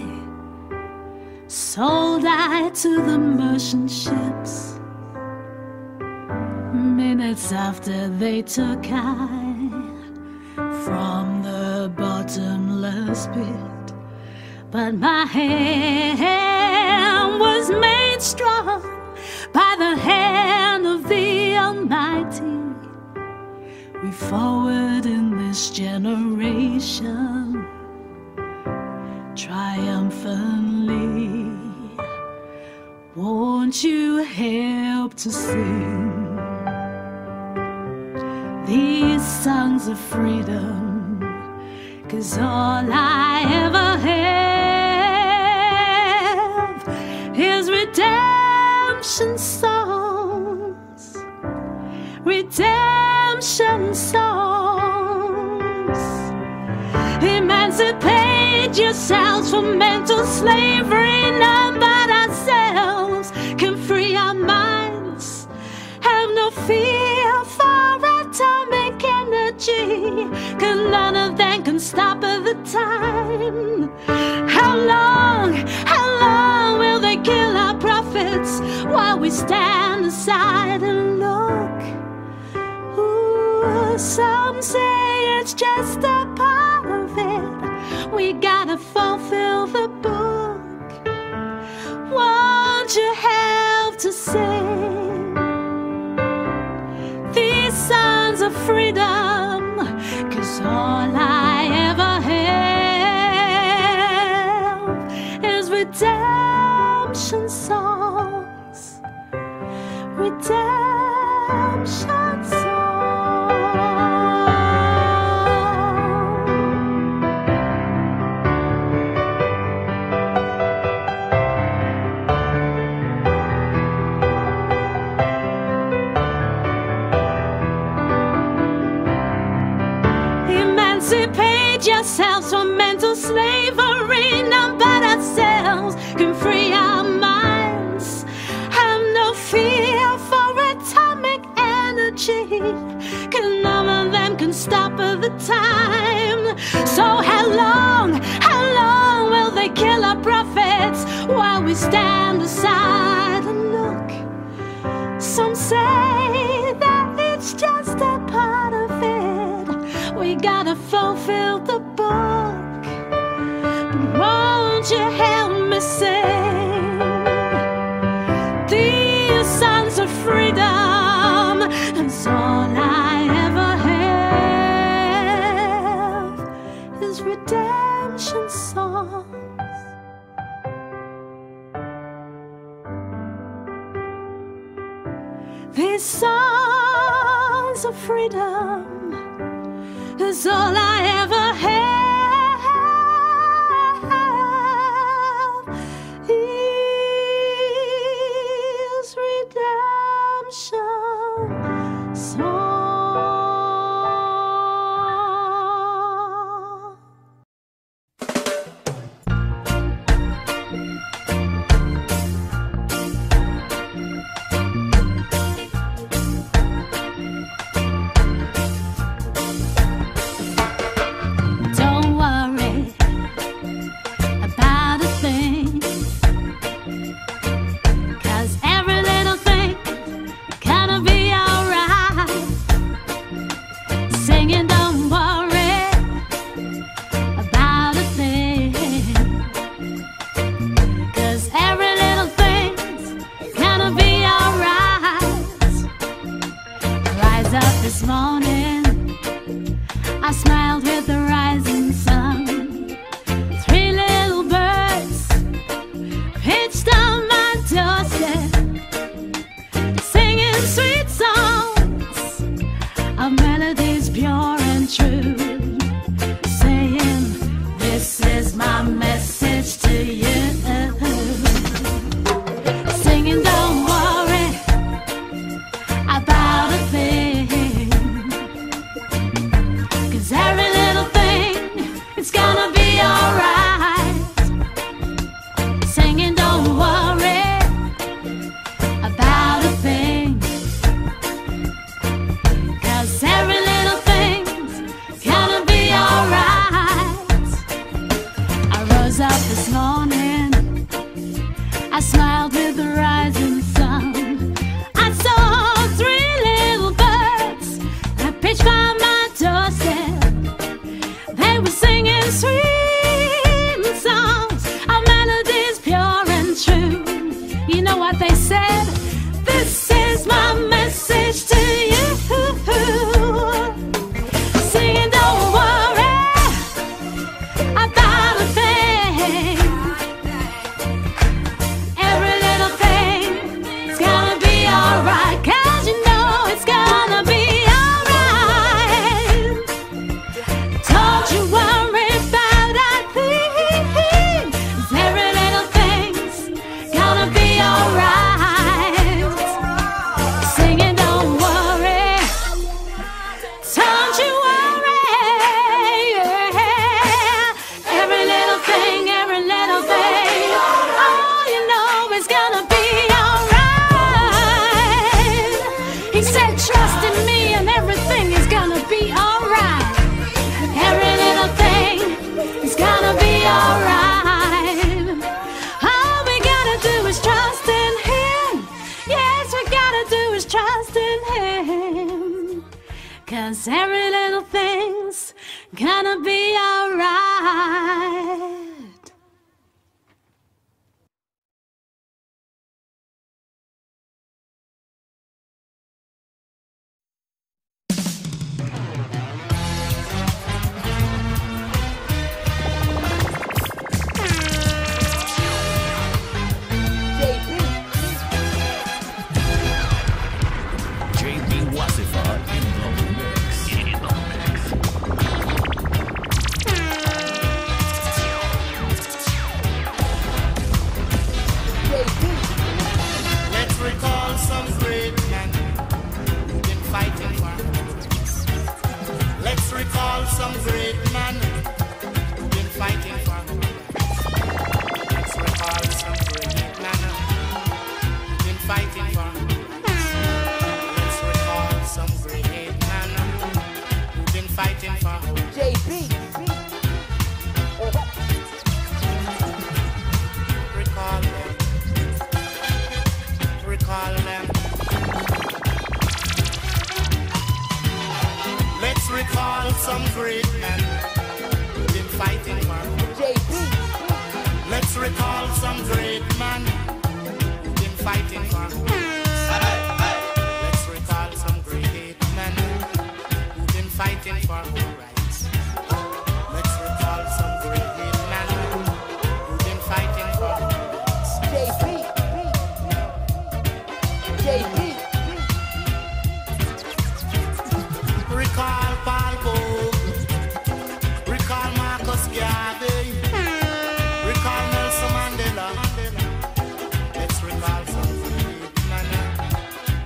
[SPEAKER 5] sold I to the merchant ships. Men minutes after they took I from the bottomless pit, but my hand was made strong by the hand of the Almighty. We forward in this generation triumphantly. Won't you help to sing these songs of freedom? 'Cause all I ever have is redemption songs, redemption songs. Emancipate yourselves from mental slavery. None but ourselves can free our minds. Have no fear for atomic energy, 'cause none of them can stop at the time. How long will they kill our prophets while we stand aside and look? Ooh, some say it's just a part of it. We gotta fulfill the book. Won't you help to sing these songs of freedom? 'Cause all I ever have is redemption songs, redemption songs. Emancipate yourselves from mental slavery. None but ourselves can free our minds. Have no fear for atomic energy, 'cause none of them can stop at the time. So how long will they kill our prophets while we stand aside and look? Some say that it's just a part of it. We gotta fulfill the book. But won't you help me sing these songs of freedom? That's all I ever have is redemption songs. These songs of freedom is all I ever have is redemption song. This morning I smiled with the rising sun. 3 little birds pitched on my doorstep, singing sweet songs of melodies pure and true, saying, this is my message to you. Singing, don't worry about a thing, 'cause every little thing, it's gonna be alright. Singing, don't worry about a thing, 'cause every little thing's gonna be alright. I wrote singing sweet songs, our melodies pure and true. You know what they said? This is my message to you. Singing, don't worry about a thing. Every little thing's gonna be alright, 'cause you know it's gonna be alright. Don't you worry about a thing. Every little thing's gonna be alright. Singing, don't worry. Don't you worry. Every little thing, every little thing. Oh, you know it's gonna be alright. He said, trust in me and everything is gonna be alright. Every little thing is gonna be alright. All we gotta do is trust in him. Yes, we gotta do is trust in him. 'Cause every little thing's gonna be alright.
[SPEAKER 7] JB Wasifa in the mix.
[SPEAKER 8] Let's recall some great men who've been fighting for us. Let's recall some great men who've been fighting for us. Let's recall some great men who've been fighting for us. Let's recall some great men who've been fighting for us. JB. Recall them. Recall them. Let's recall some great men who've been fighting for us. JB. Let's recall some great men who've been fighting for us. Let's recall some great men who've been fighting for our rights. Let's recall some great men who've been fighting for our rights. JB. JB. Recall Paul Pope. Recall Marcus Garvey. Recall Nelson Mandela. Let's recall some great men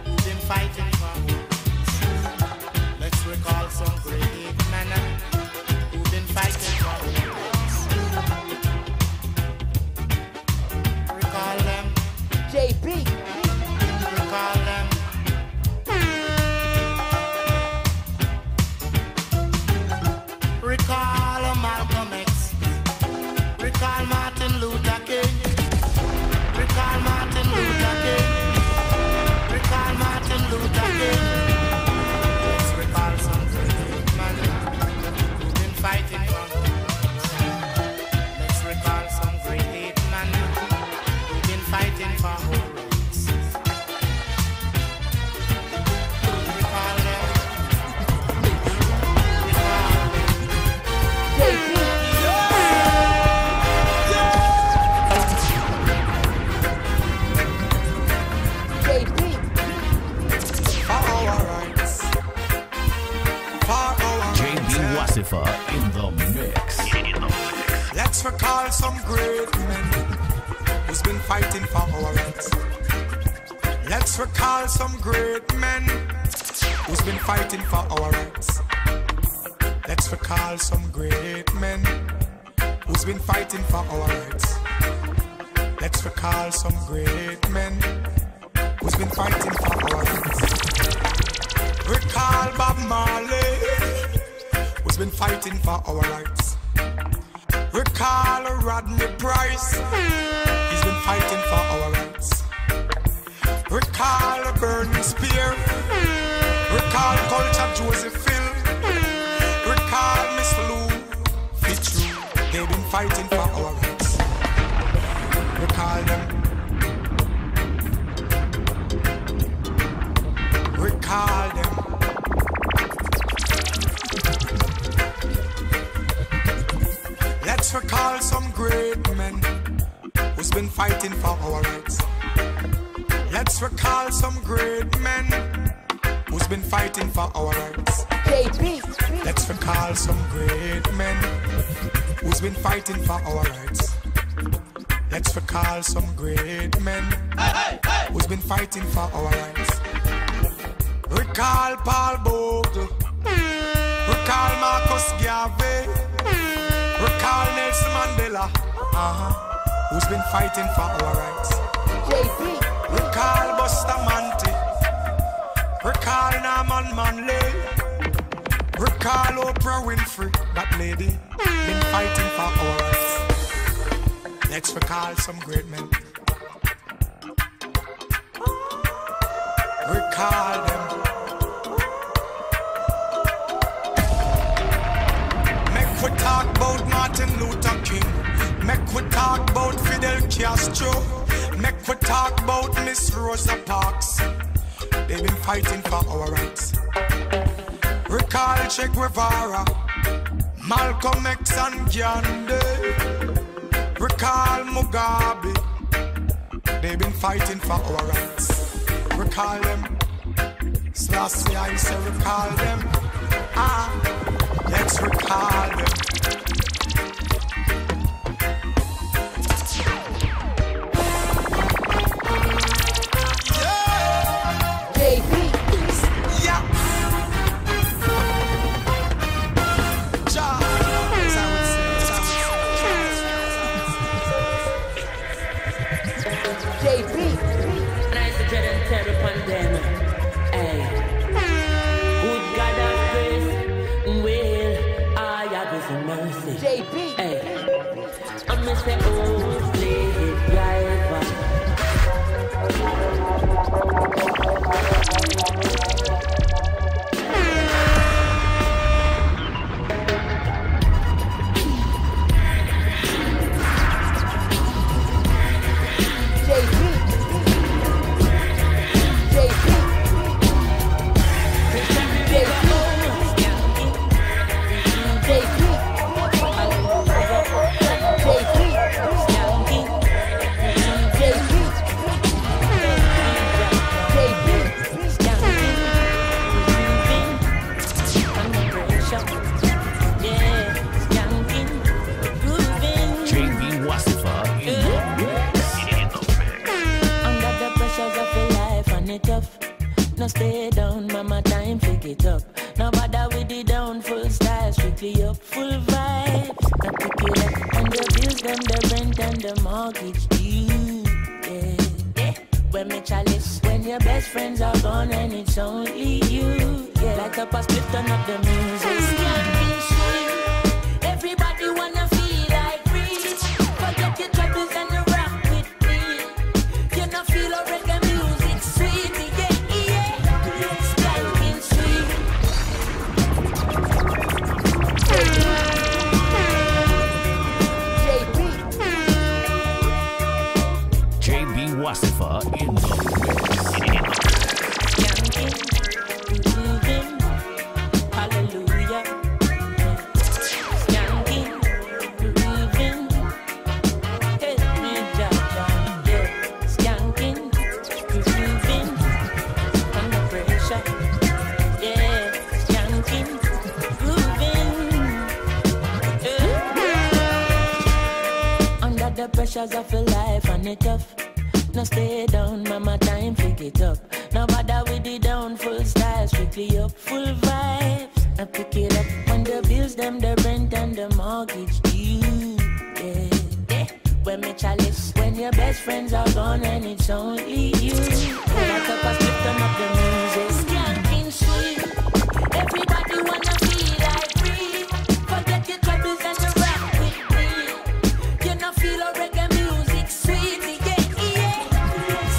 [SPEAKER 8] who've been fighting for our rights. Let's recall some great men who've been fighting for our rights. Recall them. JB. Recall them. Recall Malcolm X. Recall Martin Luther King. Recall Martin Luther King. Recall Martin Luther King. Let's recall some great men who've been fighting for us. Let's recall some great men who've been fighting for our rights. Recall them.
[SPEAKER 7] JB Wasifa in the mix.
[SPEAKER 23] Let's recall some great men who's been fighting for our rights. Let's recall some great men who's been fighting for our rights. Let's recall some great men who's been fighting for our rights. Let's recall some great men who's been fighting for our rights. Recall Bob Marley, who's been fighting for our rights. Recall Rodney Price, he's been fighting for our rights. Recall Bernie Spear. Recall Culture Joseph Phil. Recall Miss Lou Fitzroy. fighting for our rights. Recall them. Recall them. Let's recall some great men who's been fighting for our rights. Let's recall some great men who's been fighting for our rights. Let's recall some great men who's been fighting for our rights. Let's recall some great men who's been fighting for our rights. Recall Paul Bogle. Recall Marcus Garvey. Recall Nelson Mandela, who's been fighting for our rights. Recall Bustamante. Recall Norman Manley. Recall Oprah Winfrey, that lady, been fighting for our rights. Let's recall some great men. Recall them. Make we talk about Martin Luther King. Make we talk about Fidel Castro. Make we talk about Miss Rosa Parks. They've been fighting for our rights. Recall Che Guevara, Malcolm X and Gandhi. Recall Mugabe. They've been fighting for our rights. Recall them. Selassie, I say recall them. Let's recall them.
[SPEAKER 6] Pressures of a life and it tough. No stay down, mama, time pick it up. No bother with the down, full style, strictly up, full vibes. I pick it up when the bills, them, the rent and the mortgage due. Yeah. When me chalice, when your best friends are gone and it's only you. Like up a split, turn up the music. Skanking sweet. Everybody wanna feel like free. Forget your troubles and the rap with me. You know feel a reggae music sweet, yeah.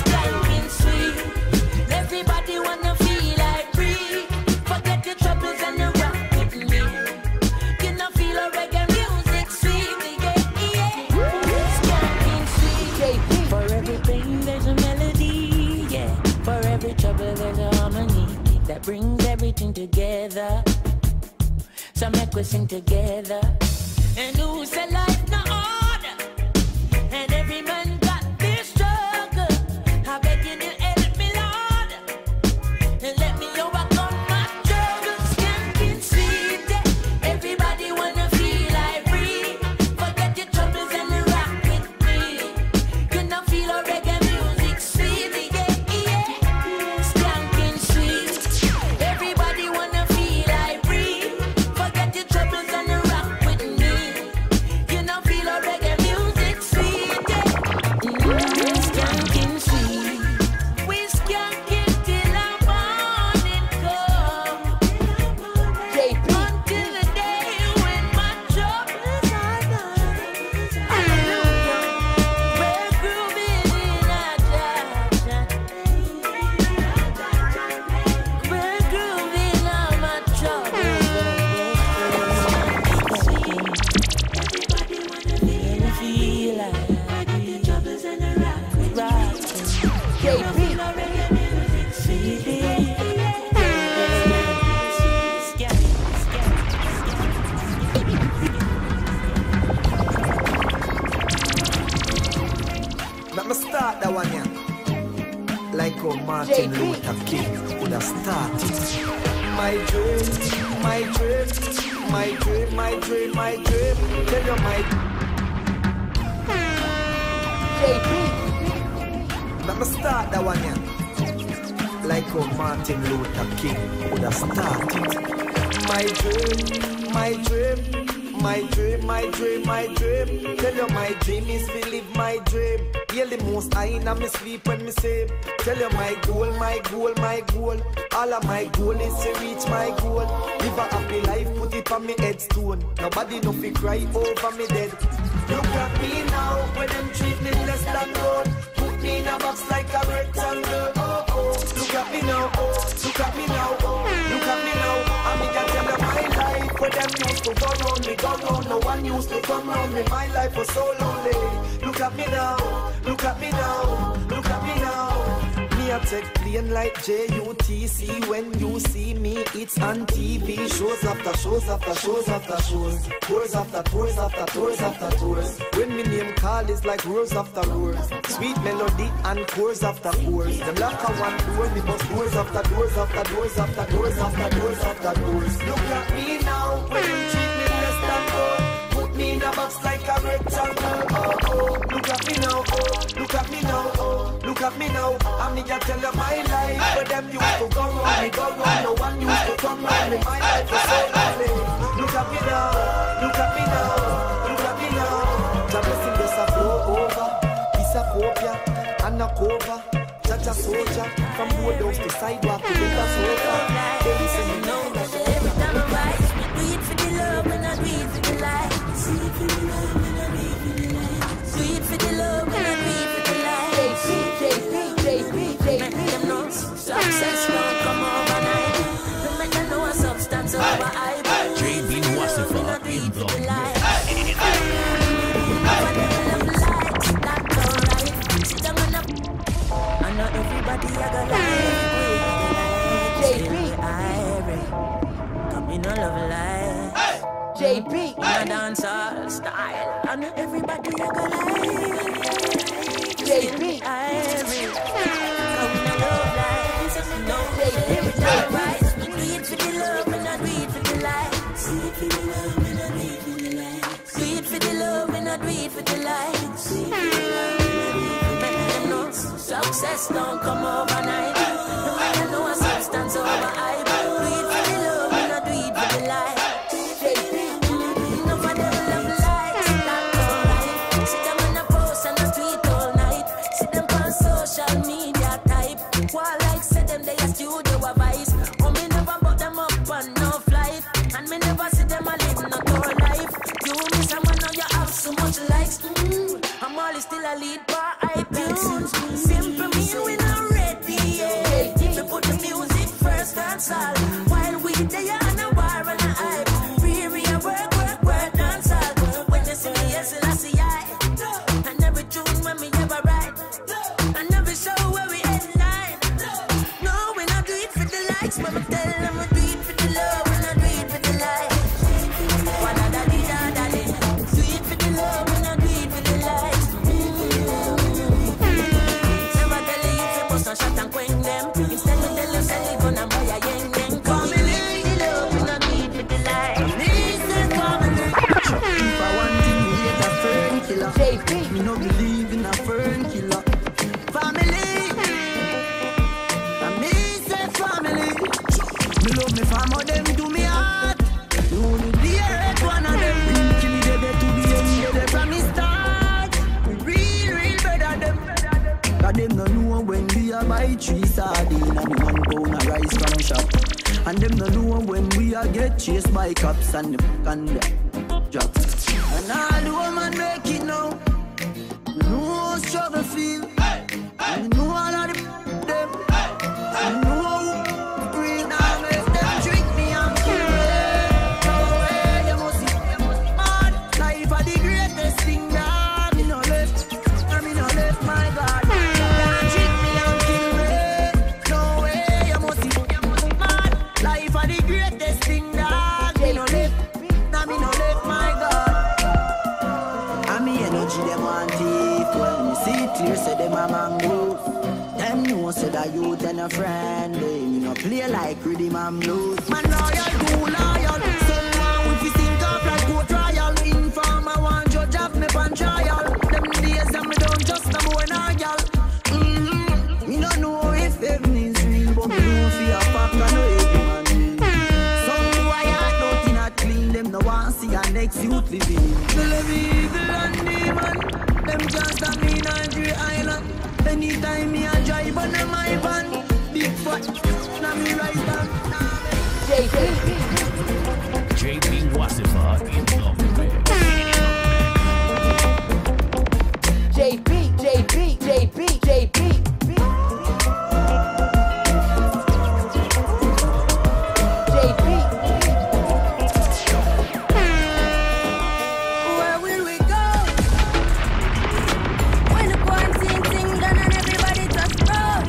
[SPEAKER 6] Skanking sweet. Everybody wanna feel like free. Forget your troubles and the rap with me. You know feel a reggae music sweet, yeah. that brings everything together. So make we sing together. And who say life no order? And every man got their struggle. I beg you to help me, Lord, and let me overcome my struggles. Can't see that everybody wanna feel like free. Forget your troubles and rock with me. You know feel a reggae music sweet, yeah. Skanking sweet. Everybody wanna feel like free. Forget your troubles and rock with me. You know feel a reggae music sweet, yeah. Skanking sweet. We skanking till our morning come. Until the day when my troubles are done. Hallelujah. We're grooving in our jazz. We're grooving on my troubles. Everybody wanna feel like the troubles and the rock with rock. JP.
[SPEAKER 9] Let me start that one, yeah. Like how Martin Luther King would have started. My dream, my dream, my dream, my dream, my dream. Tell you my JP. Let me start that one, yeah. Like how Martin Luther King would have started. My dream, my dream. My dream, my dream, my dream. Tell you my dream is to live my dream. Hear the most I in me sleep when me sleep. Tell you my goal, my goal, my goal. All of my goal is to reach my goal. Live a happy life, put it on me headstone. Nobody no fi cry over me dead. Look at me now, when them treat me less than gold. Put me in a box like a rectangle. Oh oh, look at me now, oh, look at me now, oh, look at me now. And me can tell you my life, where them used to go round me, go round. No one used to come round me. My life was so lonely. Look at me now, look at me now, look at me now. Me a take plane like JUTC. When you see me, it's on TV. Shows after shows after shows after shows. Tours after tours after tours after tours. When me name call is like roars after roars. Sweet melody and chords after chords. Them lock a one door, me bust doors after doors after doors after doors after doors after doors. Look at me now, when you treat me less than gold. Put me in a box like a rectangle. Oh oh, look at me now, oh, look at me now, oh, look at me now. And me can tell you my life, where them used to go round me, go round. No one used to come round me. My life was so lonely. Look at me now, look at me now, look at me now. The blessing just a flow over. Piece of copia and a cover. Jaja soldier from roadhouse to sidewalk to the sofa. They listen to know that every time I rise, we do it for the love and I do it for the light. Do it for the love and I do it for the light. Do it for the love and I do it for the light. JP. Make them know success won't come overnight. No make them know a substance over hype.
[SPEAKER 7] JB Wasifa in Block.
[SPEAKER 6] I know everybody I got like JP, come in a love life. JP, in a dancehall style. I know everybody I got like JP, come in a love life. No, every time I rise, we do it for the love and I do it for the light. Do it for the love and I do it for the light. Do it for the love and I do it for the light. Success don't come overnight. No matter no substance over hype. Do it for the love and I do it for the light. No for them love life, that's alright. See them on the post and the tweet all night. See them on social media type. While like say them they a studio advice. Oh me never put them up on no flight. And me never see them a live no tour life. You miss someone now you have so much likes. I'm always still a lead by iTunes. Simple me when I'm ready, yeah. We put the music first, that's all. While we there on a war and a hype. Free work, dance all. When you see me, yes, I see I. And every tune when me ever write. And every show where we headline. No, when I do it for the likes, but
[SPEAKER 10] And them no know when we a get chased by cops and the drugs. And all the woman make it now. You know how struggle feel. You know all of them. You know how real now make them trick me and kill me. No way, you must see mad. Life are the greatest thing that me no left. And me no left my God. Can't trick me and kill me. No way, you must see mad. Life are the greatest thing that me no left. And me no left my God. And me energy them want it. When you see it clear, say them a mango. Them know say that you then a friend. They me no play like rhythm and blues. Man loyal, too loyal. Someone if you think of like go trial. Informer one judge have me pan trial. Them days that me don't just no boy nor girl. Me no know if heaven is real, but me know for a fact I know every man real. Some boy are nothing not clean. Them no want see a next youth living. The evil and demon. Them just a me Nigeria island. Anytime me a drive on my van, big fat, now me right down.
[SPEAKER 7] JB Wasifa in the mix.
[SPEAKER 11] JB.
[SPEAKER 5] Where will we go? When the quarantine thing done and everybody touch road.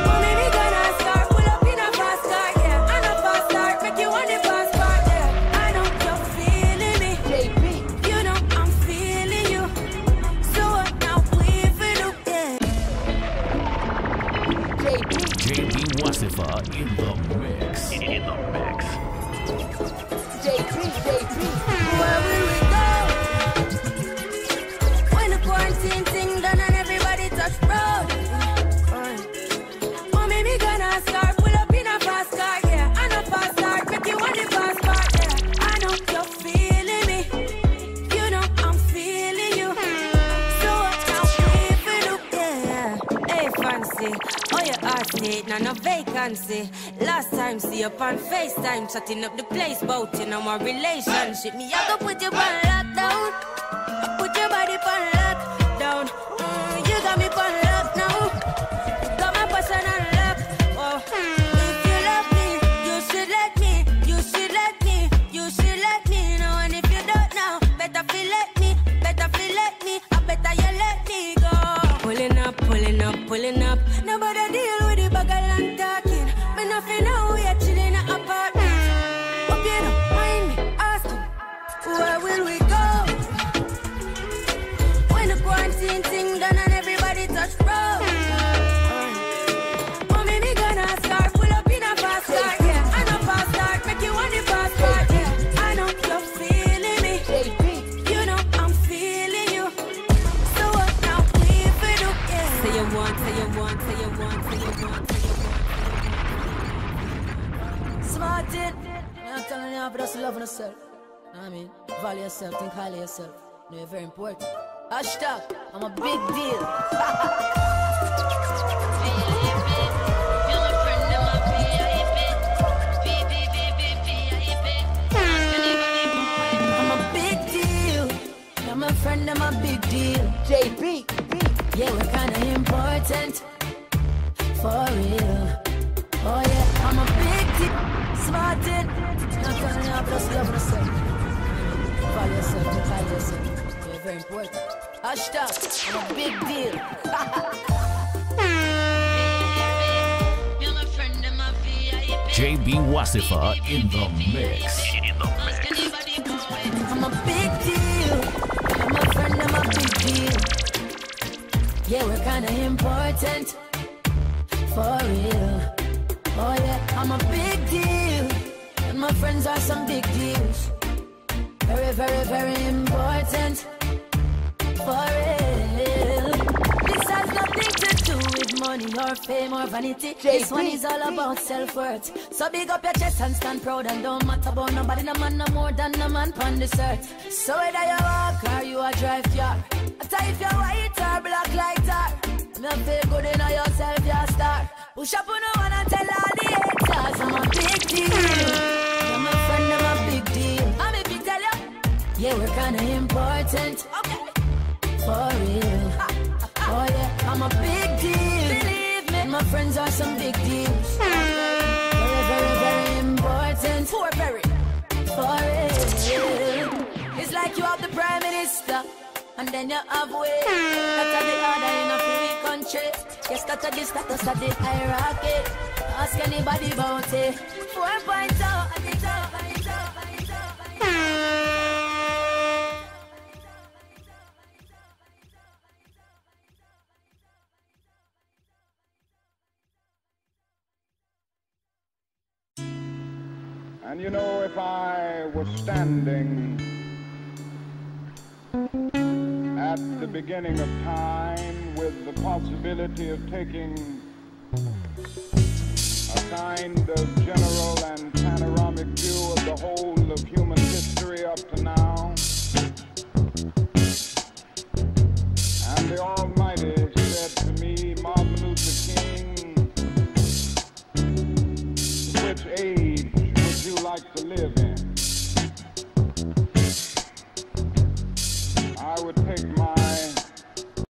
[SPEAKER 5] Mommy, we gonna start, pull up in a fast car, yeah. And a fast start, make you want the fast part, yeah. I know you're feeling me, you know I'm feeling you. So what now we feel do, yeah.
[SPEAKER 7] JB Wasifa in the mix.
[SPEAKER 5] Where will we go? When the quarantine thing done and everybody touch road. Mommy, me gonna start, pull up in a fast car, yeah. And a fast start, make you want the fast part, yeah. I know you're feeling me, you know I'm feeling you. So what now we feel do, yeah. Hey fancy, oh your heart state, now no vacancy. Last time see you on FaceTime, shutting up the place, bout you know my relationship. Me I go put you on lockdown, put your body on lockdown. You got me on lock now, got my person on lock. Oh, if you love me, you should let me, you should let me, you should let me know. And if you don't know, better feel let me, better feel let me, I better you let me go. Pulling up, pulling up, pulling up. Nobody deal with the bagel and talking. Me nothing know we are chilling at apartment. Hope you don't mind me asking, where will we go? When the quarantine thing done and everybody touch road. Mommy, me gonna start, pull up in a fast car, yeah. And a fast start, make you want the fast part, yeah. I know you're feeling me, you know I'm feeling you. So what now we feel do, yeah. Say you want, say you want, say you want, say you want, say you want. Smart it. I'm telling you, but just love yourself. I mean, value yourself, think highly of yourself. No, you're very important. Hashtag, I'm a big deal. I'm a big deal. You're my friend, I'm a big deal. JB. Yeah, we're kinda important. For real. Oh yeah, I'm a big deal. Smart it. I'm telling you, but just love yourself. Value yourself, think highly of yourself. You're very important. Hashtag, I'm a big deal.
[SPEAKER 7] JB Wasifa in the mix.
[SPEAKER 5] I'm a big deal. I'm a friend, I'm a big deal. Yeah, we're kinda important. For real. Oh yeah, I'm a big deal. And my friends are some big deals. Very, very, very important. For real. This has nothing to do with money or fame or vanity. This one is all about self-worth. So big up your chest and stand proud and don't matter about nobody. No man no more than no man on this earth. So whether you walk or you a drive car, I tell if you're white or black like tar, me feel good in yourself, you're a star. Push up on the one and tell all the haters I'm a big deal. You're my friend, I'm a big deal. I'm if you tell you, yeah, we're kinda important. Okay, for real. Oh yeah, I'm a big deal. Believe me, my friends are some big deals. Very, very, very important. For very, for real. It's like you have the Prime Minister, and then you have way. That's the order in a free country. Yes, that's the status of the hierarchy. Ask anybody about it. 4.0 at the top, at the top, at the top, at the top.
[SPEAKER 1] And you know, if I was standing at the beginning of time with the possibility of taking a kind of general and panoramic view of the whole of human history up to now, and the Almighty said to me, Martin Luther King, which age would you like to live in?